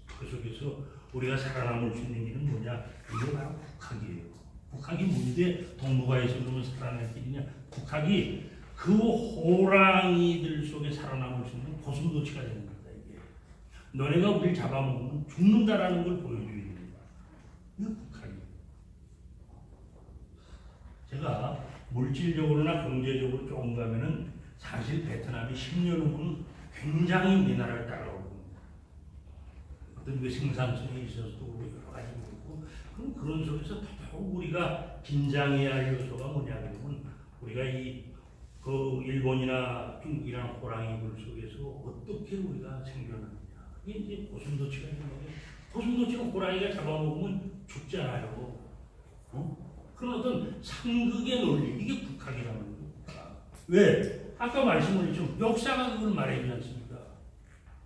그 속에서 우리가 살아남을 수 있는 길은 뭐냐? 이게 바로 국학이에요. 국학이 뭔데 동북아에서 그러면 살아날 길이냐? 국학이 그 호랑이들 속에 살아남을 수 있는 고슴도치가 되는 겁니다. 이게 너네가 우리를 잡아먹으면 죽는다라는 걸 보여줘야 됩니다. 이게 국학이에요. 제가 물질적으로나 경제적으로 조금 가면은 사실 베트남이 10년 후는 굉장히 우리나라를 따라오고 어떤 그 생산성에 있어서도 여러 가지 있고 그런 속에서 더더욱 우리가 긴장해야 할 요소가 뭐냐 그러면 우리가 그 일본이나 중국이랑 호랑이들 속에서 어떻게 우리가 생존하느냐 이게 이제 고슴도치가 있는 거예요. 고슴도치가 호랑이가 잡아먹으면 죽잖아요. 그런 어떤 상극의 논리 이게 국학이라는 거예요. 왜? 아까 말씀드렸죠. 역사가 그걸 말해주지 않습니까?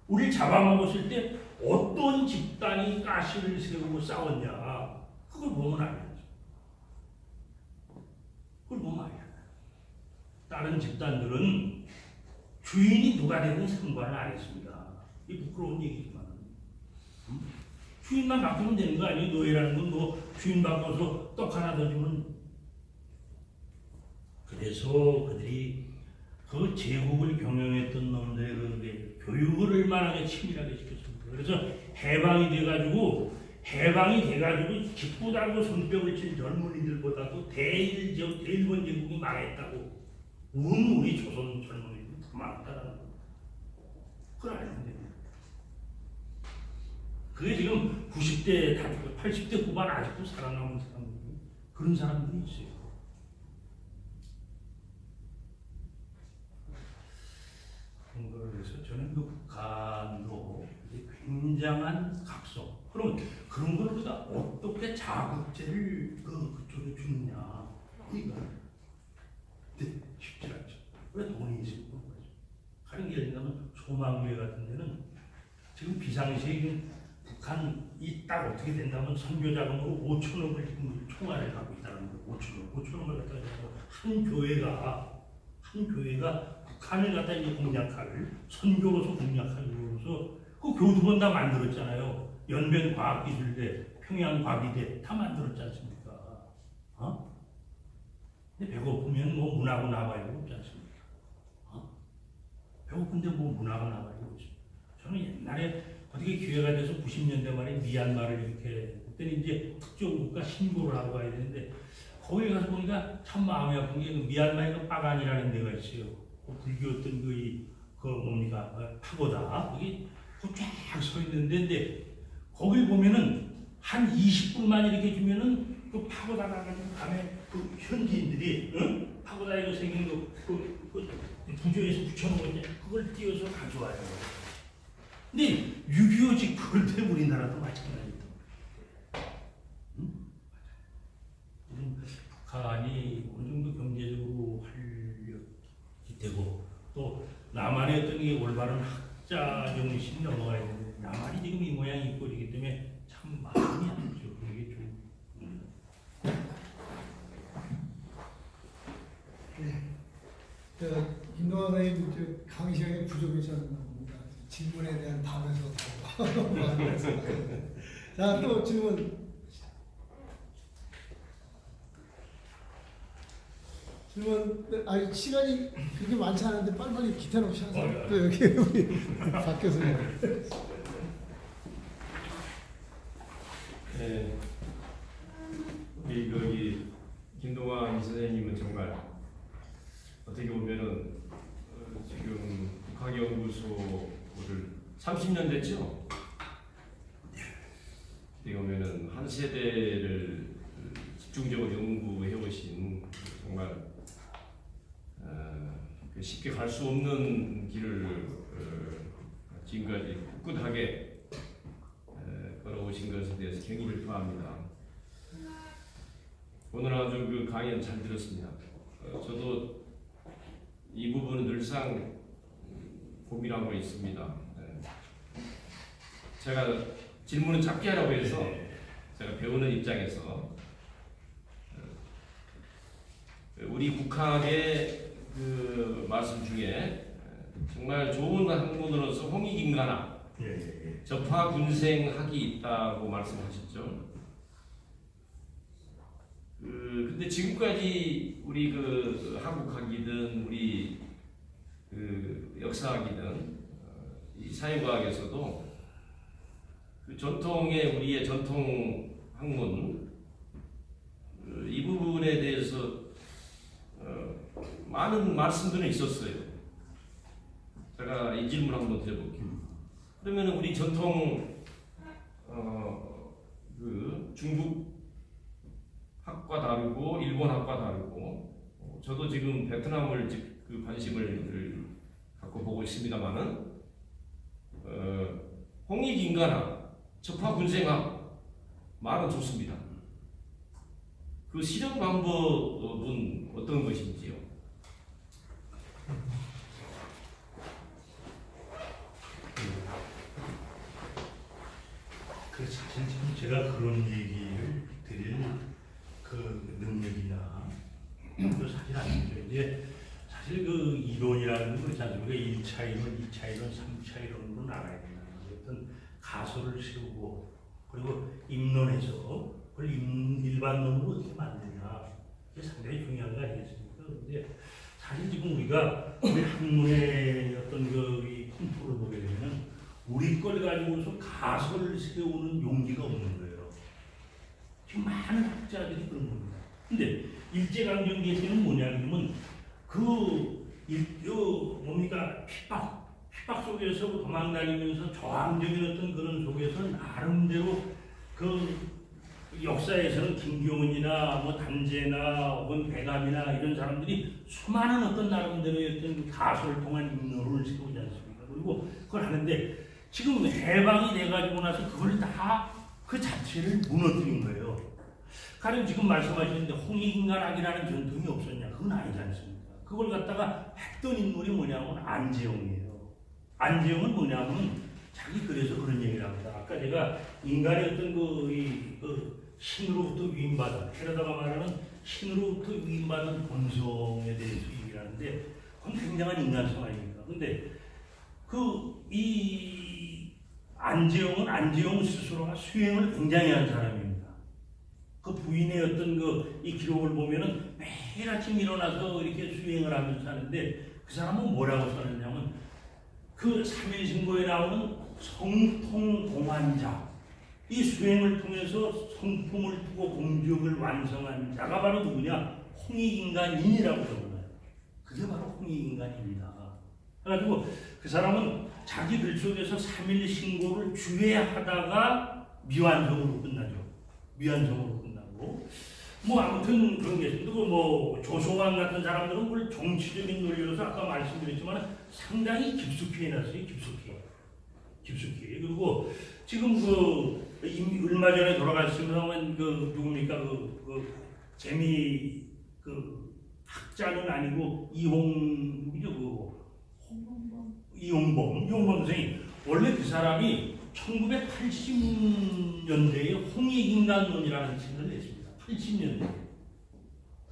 우리를 잡아먹었을 때 어떤 집단이 가시를 세우고 싸웠냐 그걸 보면 알죠. 그걸 보면 알잖아요. 다른 집단들은 주인이 누가 되든 상관을 안 했습니다. 이 부끄러운 얘기지만 주인만 바꾸면 되는 거 아니에요? 노예라는 건 뭐 주인 바꿔서 떡 하나 더 주면 그래서 그들이 그 제국을 경영했던 놈들의 그 교육을 얼마나 치밀하게 시켰습니까? 그래서 해방이 돼가지고 기쁘다고 손뼉을 친 젊은이들보다도 대일본 제국이 망했다고 우리 조선 젊은이들 더 많다라는 거. 그걸 알면 됩니다. 그게 지금 90대 다 죽고 80대 후반 아직도 살아남은 사람들이 그런 사람들이 있어요. 그래서 저는 그 북한도 굉장한 각성. 그럼 그런 걸 우리가 어떻게 자극제를 그쪽에 주느냐 이거 쉽지 않죠. 왜 돈이 있을 거죠. 가령 예를 들면 소망교회 같은 데는 지금 비상시에 북한이 딱 어떻게 된다면 선교 자금으로 5천억을 지금 총알을 갖고 있다는 거예요. 5천억을 갖다 해서 한 교회가 북한을 갖다 이제 공략할 선교로서 공략하기로서 그 교회 2번 다 만들었잖아요. 연변 과학기술대, 평양 과기대 다 만들었지 않습니까? 근데 배고프면 뭐 문하고 나발이고 없지 않습니까? 배고픈데 뭐 문하고 나발이고 없습니다. 저는 옛날에 어떻게 기회가 돼서 90년대 말에 미얀마를 이렇게 그때는 이제 특정국가 신고를 하고 가야 되는데 거기 가서 보니까 참 마음이 아픈 게 미얀마에 그 빠간이라는 데가 있어요. 불교 어떤 그 뭡니까 파고다 거기 쫙 서 있는데 근데 거기 보면은 한 20분만 이렇게 주면은 그 파고다 가가지고 밤에 그 현지인들이 파고다에 생긴 그 부조에서 붙여놓은 그걸 띄워서 가져와요. 근데 6.25 직후를 때 우리나라도 마찬가지입니다. 북한이 어느 정도 경제적으로 활력이 되고 또 남한의 어떤 게 올바른 학자 정신이 넘어가야 되는데 남한이 지금 이 모양이 있고 이기 때문에 참 마음이 아프죠. 그게 좀. 네. 김동환 선생님 강의 시간이 부족해졌나 봅니다. 질문에 대한 답에서 자, 또 질문. 아니 시간이 그렇게 많지 않은데 빨리빨리 기타 없이 하세요. 또 여기 우리 박 교수님. 네, 우리 김동환 선생님은 정말 어떻게 보면은 지금 국학연구소를 30년 됐죠. 어떻게 보면은 한 세대를 집중적으로 연구해 오신 정말 쉽게 갈 수 없는 길을 지금까지 꿋꿋하게 걸어오신 것에 대해서 경의를 표합니다. 오늘 아주 그 강연 잘 들었습니다. 저도 이 부분은 늘상 고민하고 있습니다. 제가 질문은 짧게 하라고 해서 제가 배우는 입장에서 우리 국학의 그 말씀 중에 정말 좋은 학문으로서 홍익인간화, 접화군생학이 있다고 말씀하셨죠. 근데 지금까지 우리 그 한국학이든 우리 그 역사학이든 이 사회과학에서도 그 전통의 우리의 전통 학문 이 부분에 대해서 많은 말씀들은 있었어요. 제가 이 질문 한번 드려볼게요. 그러면 우리 전통 그 중국 학과 다르고 일본 학과 다르고 저도 지금 베트남을 그 관심을 갖고 보고 있습니다만은 홍익인간학, 접화군생학 말은 좋습니다. 그 실현 방법은 어떤 것인지요? 그 사실 참 제가 그런 얘기를 드릴 그 능력이나 그 사실 아니죠. 이제 사실 그 이론이라는 거 있지 않습니까? 1차 이론, 2차 이론, 3차 이론으로 나가야 된다. 어떤 가설을 세우고 그리고 입론해서 그걸 일반론으로 어떻게 만드냐 이게 상당히 중요한 거 아니겠습니까? 근데 사실 지금 우리가 우리 학문의 어떤 그 컴포를 보게 되면 우리 걸 가지고서 가설을 세우는 용기가 없는 거예요. 지금 많은 학자들이 그런 겁니다. 근데 일제강점기에서는 뭐냐 그러면 뭡니까 핍박 속에서 도망다니면서 저항적인 어떤 그런 속에서 나름대로 그 역사에서는 김경은이나 뭐 단재나 혹은 배감이나 이런 사람들이 수많은 어떤 나름대로의 어떤 가설을 통한 인론을 세우지 않습니까? 그리고 그걸 하는데 지금 해방이 돼가지고 나서 그걸 다 그 자체를 무너뜨린 거예요. 가령 지금 말씀하시는데 홍익인간학이라는 전통이 없었냐? 그건 아니지 않습니까? 그걸 갖다가 했던 인물이 뭐냐면 안재홍이에요. 안재홍은 뭐냐면 자기 그래서 그런 얘기를 합니다. 아까 제가 인간의 어떤 그 신으로부터 위임받은, 헤라다가 말하는 신으로부터 위임받은 본성에 대해서 얘기를 하는데 그건 굉장한 인간성 아닙니까? 근데 이 안재홍은 안재홍 스스로가 수행을 굉장히 한 사람입니다. 그 부인의 어떤 이 기록을 보면은 매일 아침 일어나서 이렇게 수행을 하면서 사는데 그 사람은 뭐라고 써놨냐면 그 삼일신고에 나오는 성통공환자 이 수행을 통해서 성품을 두고 공적을 완성한 자가 바로 누구냐? 홍익인간인이라고 적어놔요. 그게 바로 홍익인간입니다. 그래가지고 그 사람은 자기 글 속에서 3일 신고를 주회하다가 미완성으로 끝나죠. 미완성으로 끝나고 뭐 아무튼 그런 게 있습니다. 뭐 조소왕 같은 사람들은 그걸 정치적인 논리로서 아까 말씀드렸지만 상당히 깊숙이 해놨어요. 깊숙이. 그리고 지금 얼마 전에 돌아가셨으면 누굽니까 재미 학자는 아니고 이용범 선생님. 원래 그 사람이 1980년대에 홍익인간론이라는 책을 냈습니다.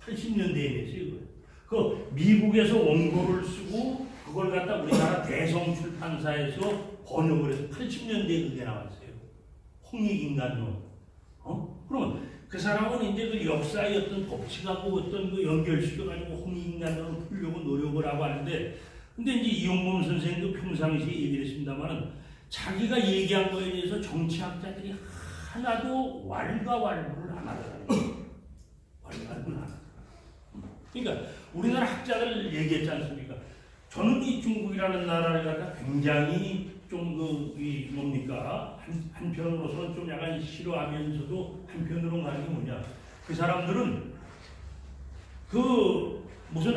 80년대에 냈어요. 그 미국에서 원고를 쓰고 그걸 갖다 우리나라 대성출판사에서 번역을 해서 80년대에 그게 나왔어요. 홍익인간론. 그러면 그 사람은 이제 그 역사의 어떤 법칙하고 어떤 그 연결시켜가지고 홍익인간론을 풀려고 노력을 하고 하는데, 근데 이제 이용범 선생님도 평상시에 얘기를 했습니다만은 자기가 얘기한 거에 대해서 정치학자들이 하나도 왈가왈부를 안 하더라고요. 왈가왈부를 안 하더라고요. 그러니까 우리나라 학자들 얘기했지 않습니까? 저는 이 중국이라는 나라를 갖다 굉장히 좀 한편으로서는 좀 약간 싫어하면서도 한편으로 가는 게 뭐냐? 그 사람들은 무슨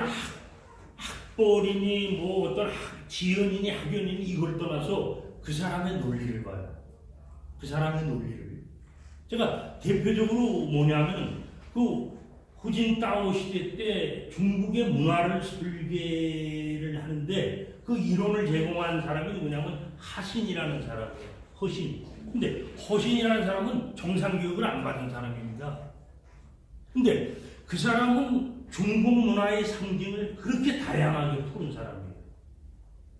학벌이니 뭐 어떤 지연이니 학연이니 이걸 떠나서 그 사람의 논리를 봐요. 그 사람의 논리를. 제가 대표적으로 뭐냐면 그 후진따오 시대 때 중국의 문화를 설계를 하는데 그 이론을 제공한 사람이 누구냐면 하신이라는 사람이에요. 허신. 근데 허신이라는 사람은 정상교육을 안 받은 사람입니다. 근데 그 사람은 중국 문화의 상징을 그렇게 다양하게 푸는 사람이에요.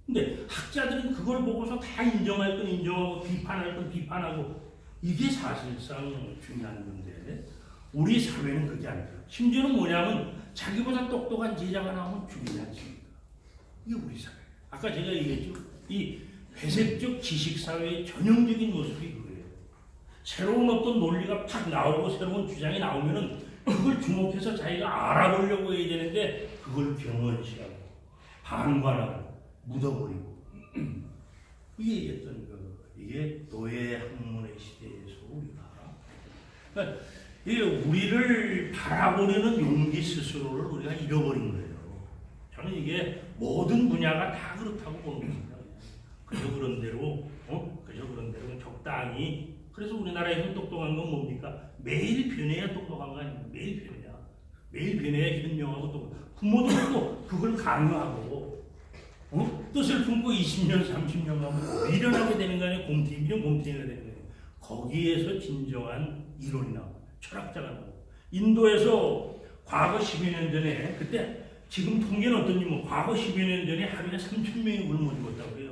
근데 학자들은 그걸 보고서 다 인정할 건 인정하고 비판할 건 비판하고 이게 사실상 중요한 건데 우리 사회는 그게 아니에요. 심지어는 뭐냐면 자기보다 똑똑한 제자가 나오면 죽이지 않습니까? 이게 우리 사회. 아까 제가 얘기했죠. 이 회색적 지식사회의 전형적인 모습이 그거예요. 새로운 어떤 논리가 팍 나오고 새로운 주장이 나오면은 그걸 주목해서 자기가 알아보려고 해야 되는데 그걸 경원시하고 방관하고 묻어버리고 이게 얘기했던 이게 노예 학문의 시대에서 우리가 그러니까 이게 우리를 바라보려는 용기 스스로를 우리가 잃어버린 거예요. 저는 이게 모든 분야가 다 그렇다고 보는 겁니다. 그저 그런 대로 그저 그런 대로 적당히. 그래서 우리나라에서 똑똑한 건 뭡니까? 매일 변해야 똑똑한 거 아닙니까? 매일 변해야. 매일 변해야 현명하고 또 부모들도 그걸 강요하고 뜻을 품고 20년, 30년 가면 미련하게 되는 거 아니에요? 곰탱이가 되는 거예요. 거기에서 진정한 이론이 나와요. 철학자가 나와요. 인도에서 과거 10여 년 전에 그때 지금 통계는 어떤지 뭐 과거 10여 년 전에 하루에 3,000명이 굶어 죽었다고 그래요.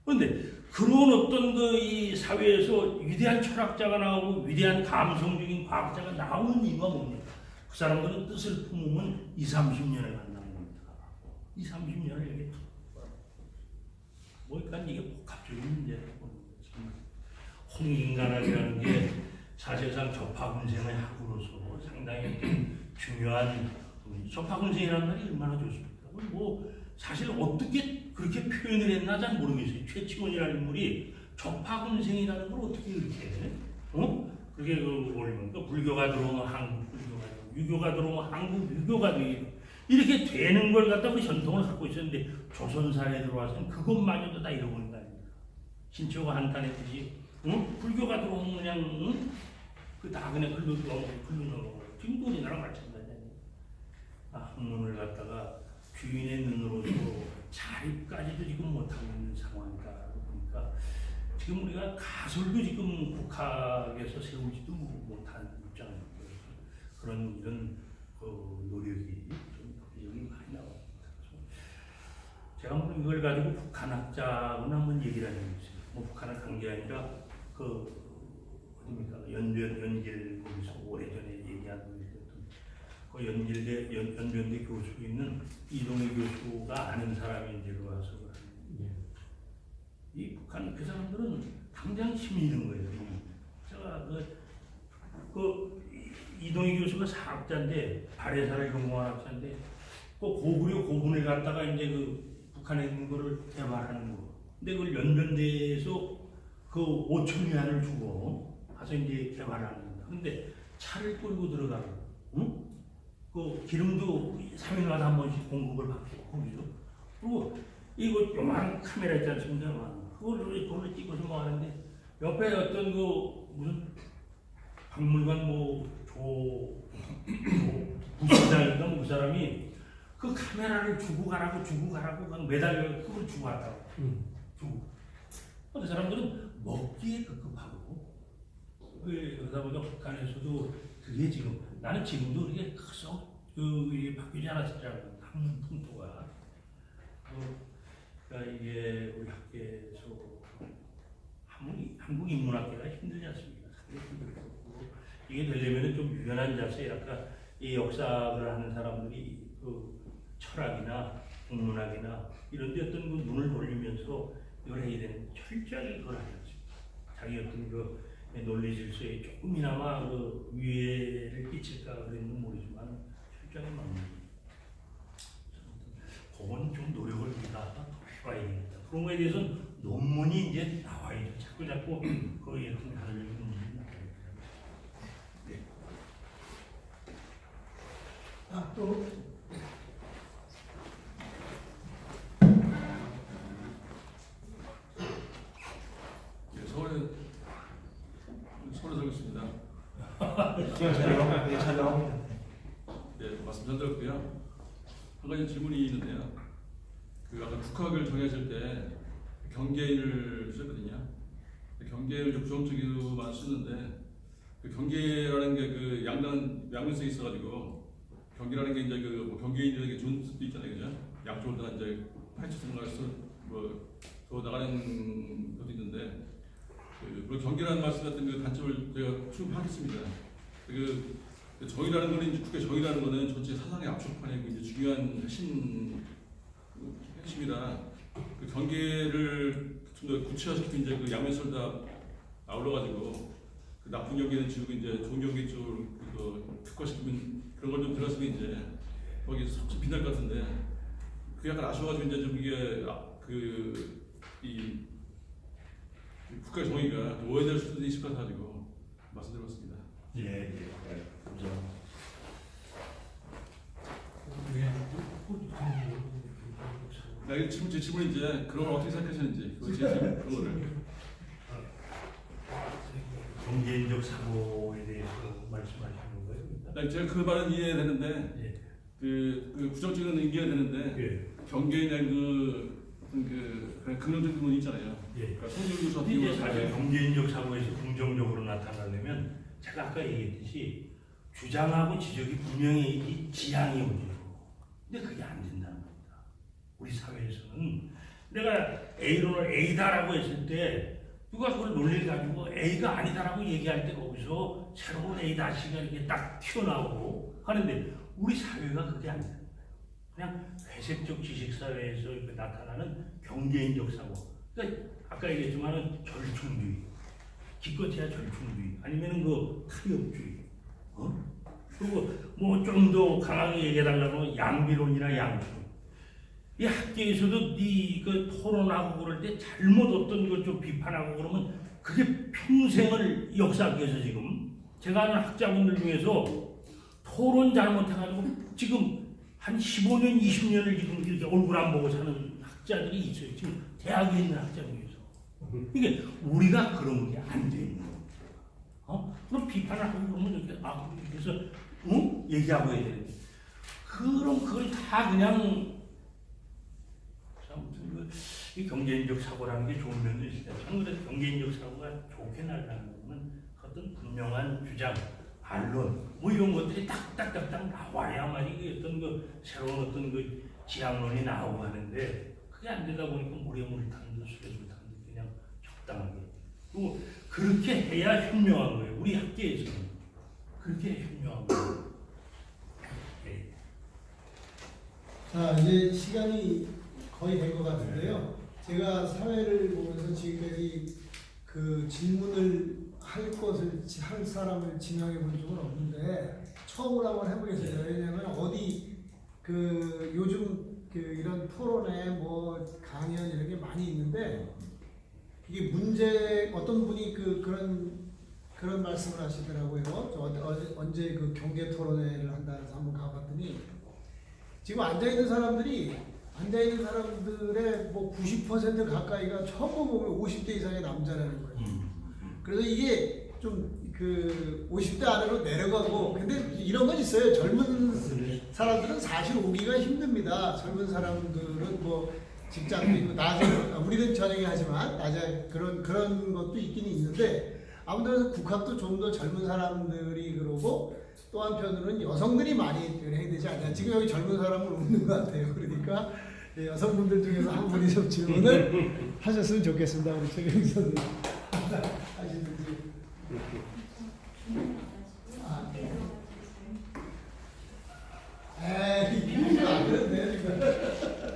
그런데 그런 어떤 이 사회에서 위대한 철학자가 나오고 위대한 감성적인 과학자가 나오는 이유가 뭡니까? 그 사람들은 뜻을 품으면 20, 30년에 간다는 겁니다. 20, 30년을 이렇게 그러니까 이게 복합적인 문제라고 보는 거지. 홍인간학이라는 게 사실상 접하군생의 학으로서 상당히 중요한 접하군생이라는 말이 얼마나 좋습니까? 뭐 사실 어떻게 그렇게 표현을 했나 잘 모르겠어요. 최치원이라는 인물이 접하군생이라는 걸 어떻게 이렇게 그게 올리면 불교가 들어오면 한국 불교가 되고 유교가 들어오면 한국 유교가 되고 이렇게 되는 걸 갖다 그 전통을 갖고 있었는데 조선사에 들어와서는 그것마저도 다 잃어버린 거 아닙니까? 신초가 한탄했듯이 불교가 들어오면 그냥 그 다 그냥 흘러 넘어가고 지금도 우리나라 마찬가지예요. 학문을 갖다가 주인의 눈으로도 자립까지도 지금 못하고 있는 상황이다 보니까 지금 우리가 가설도 지금 국학에서 세우지도 못한 입장이에요. 그런 이런 노력이 좀 여기 많이 나옵니다. 제가 뭐 이걸 가지고 북한학자하고는 한번 얘기를 해보겠습니다. 뭐 북한을 간 게 아니라 어딥니까 연변 거기서 오래전에 얘기한 그 연변대 교수 있는 이동희 교수가 아는 사람이 이제 와서 이 북한 그 사람들은 당장 힘이 있는 거예요. 제가 이동희 교수가 사학자인데 발해사를 전공한 학자인데 그 고구려 고분에 갔다가 이제 그 북한에 있는 거를 개발하는 거. 근데 그걸 연변대에서 그 5천 위안을 주고 가서 이제 개발하는 겁니다. 근데 차를 끌고 들어가고, 그 기름도 3일마다 한 번씩 공급을 받고 거기서. 그리고 이거 요만한 카메라 있지 않습니까? 그걸 돈을 찍어서 뭐 하는데 옆에 어떤 그 무슨 박물관 부시장인가 뭐 그 사람이 그 카메라를 주고 가라고 그냥 매달려 그걸 주고 왔다고. 주고. 그 사람들은 먹기에 급급하고 그러다 보니까 북한에서도 그게 지금 나는 지금도 그게 썩 바뀌지 않았잖아요. 학문 풍토가. 그러니까 이게 우리 학계에서 한국 인문학계가 힘들지 않습니까? 이게 되려면 좀 유연한 자세, 아까 이 역사를 하는 사람들이 그 철학이나 국문학이나 이런 데 어떤 그 눈을 돌리면서 이걸 해야 되는 철저하게 그걸 하겠습니다. 자기 어떤 그 논리 질서에 조금이나마 그 위해를 끼칠까 그랬는지 모르지만 철저하게 막는 그건 좀 노력을 우리가 더 해봐야겠다. 그런 거에 대해서는 논문이 이제 나와야죠. 자꾸 거기에 하려고 논문이 나와요. 네. 또 네, 말씀 잘 들었고요. 한 가지 질문이 있는데요. 그 아까 국학을 정하실 때 경계인을 쓰거든요. 경계를 좀 부정적으로만 쓰는데 그 경계라는 게 그 양면성이 있어가지고 경계라는 게 이제 그뭐 경계인이라는 게 좋은 뜻도 있잖아요, 그죠? 양쪽으로 다 이제 파헤쳐 들어가서 뭐더 나가는 것도 있는데 그 경계라는 말씀 같은 그 단점을 제가 충분하겠습니다. 그 정의라는 거는 이제 국회 정의라는 거는 전체 사상의 압축판이고 이제 중요한 핵심이라 그 경계를 좀 더 구체화시키면 이제 그 양면성을 다 아울러가지고 그 나쁜 경계는 지우고 이제 좋은 경계 쪽으로 특화시키면 그런 걸 좀 들었으면 이제 거기 좀 빛날 것 같은데 그 약간 아쉬워가지고 이제 좀 이게 이 국가 정의가 오해될 수도 있을 것 같아가지고 말씀드렸습니다. 예. 감사합니다. 제 질문이 이제 그런 걸 어떻게 생각하시는지 제 질문 그런 거를. 경제인적 사고에 대해서 말씀하시는 거예요? 제가 그 말은 이해되는데 예. 그 부정적인 이해가 되는데 예. 경계에 그냥 긍정적인 부분이 있잖아요. 예. 그러니까 성적으로 이제 사실 경제인적 사고에서 긍정적으로 나타나려면 제가 아까 얘기했듯이 주장하고 지적이 분명히 이 지향이 오죠. 근데 그게 안 된다는 겁니다. 우리 사회에서는 내가 A론을 A다라고 했을 때 누가 그걸 논리를 가지고 A가 아니다라고 얘기할 때 거기서 새로운 A-가 이렇게 딱 튀어나오고 하는데 우리 사회가 그게 안 돼요. 그냥 회색적 지식사회에서 나타나는 경제인적 사고. 그러니까 아까 얘기했지만은 절충주의, 기껏해야 절충주의, 아니면은 그 타협주의, 그리고 뭐 좀 더 강하게 얘기해달라면 양비론이나 양수. 이 학계에서도 그 토론하고 그럴 때 잘못 어떤 걸 좀 비판하고 그러면 그게 평생을 역사학에서 지금 제가 아는 학자분들 중에서 토론 잘못해가지고 지금 한 15년, 20년을 지금 이렇게 얼굴 안 보고 사는 학자들이 있어요. 지금 대학에 있는 학자 중에서. 이게 우리가 그런 게 안 돼 있는 거예요. 그럼 비판을 하고 그러면 이렇게 그래서 얘기하고 해야 되는데 그럼 그걸 다 그냥 이 경제인적 사고라는 게 좋은 면도 있어요. 참 그래서 경제인적 사고가 좋게 나가는 거는 어떤 분명한 주장, 반론 뭐 이런 것들이 딱딱딱딱 나와야만이 어떤 그 새로운 어떤 그 지향론이 나오고 하는데 그게 안 되다 보니까 모래물 타는 듯 수레물 타는 듯 그냥 적당하게 그리고 그렇게 해야 현명한 거예요. 우리 학계에서는 그렇게 현명한 거예요. 네. 자, 이제 시간이 거의 된 것 같은데요. 제가 사회를 보면서 지금까지 그 질문을 할 사람을 지명해 본 적은 없는데 처음으로 한번 해보겠습니다. 왜냐하면 어디 그 요즘 그 이런 토론회 뭐 강연 이런 게 많이 있는데 이게 문제 어떤 분이 그런 말씀을 하시더라고요. 저 언제 그 경제 토론회를 한다 해서 한번 가봤더니 지금 앉아 있는 사람들의 뭐 90% 가까이가 처음 보면 50대 이상의 남자라는 거예요. 그래서 이게 좀 그 50대 안으로 내려가고 근데 이런 건 있어요. 젊은 사람들은 사실 오기가 힘듭니다. 젊은 사람들은 뭐 직장도 있고 낮에 우리는 저녁에 하지만 낮에 그런 것도 있긴 있는데 아무튼 국학도 좀 더 젊은 사람들이 그러고 또 한편으로는 여성들이 많이 해야 되지 않냐. 지금 여기 젊은 사람은 없는 것 같아요. 그러니까 여성분들 중에서 한 분이 좀 질문을 하셨으면 좋겠습니다. 우리 최경희 선생님 하시는지. 에이, 안 그런데 지금.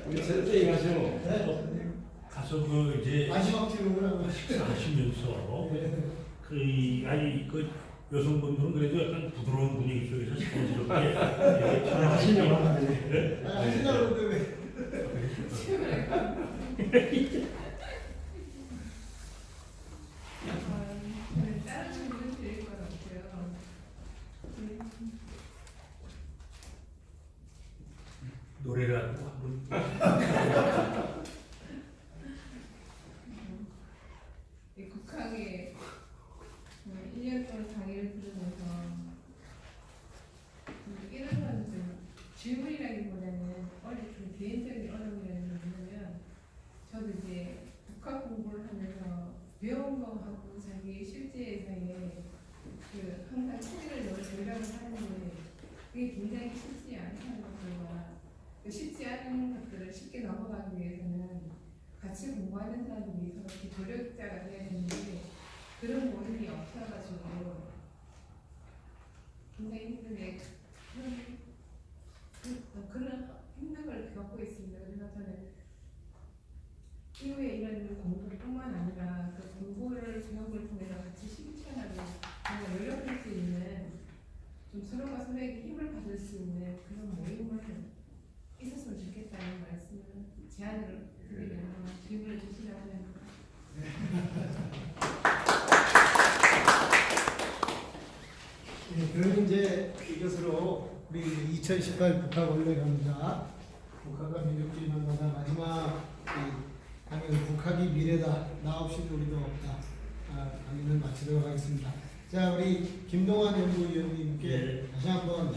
우리 선생님 하시고 네? 가서 그 이제 마지막 질문을 하고 식사하시면서 그 여성분들은 그래도 약간 부드러운 분위기 속에서 자연스럽게 하시려고 하는데 하시려고 그러는데 왜? 다른 질문 드릴 건 없고요. 노래라도 한번 이 국학에 1년 동안 강의를 들으면서 공부를 하면서 배운 거하고 자기 실제에서의 그 항상 차이를 노력을 하는데 그게 굉장히 쉽지 않다는 것들과 그 쉽지 않은 것들을 쉽게 넘어가기 위해서는 같이 공부하는 사람들이 서로 이렇게 조력자가 돼야 되는데 그런 모임이 없어가지고 굉장히 힘든데 그런 힘든 걸 겪고 있습니다. 그래서 저는 이후에 이런 공부뿐만 아니라 그 공부를 교육을 통해서 같이 실천하고 정말 노력할 수 있는 좀 서로가 서로에게 힘을 받을 수 있는 그런 모임을 있었으면 좋겠다는 말씀을 제안을 드리면 질문을 주시라면 네, 그럼 이제 이것으로 우리 2018 국학원래강좌 국학과 민족주의 만나다 마지막 강연 국학이 미래다 나 없이는 우리도 없다 강연을 마치도록 하겠습니다. 자 우리 김동환 연구위원님께 네. 다시 한번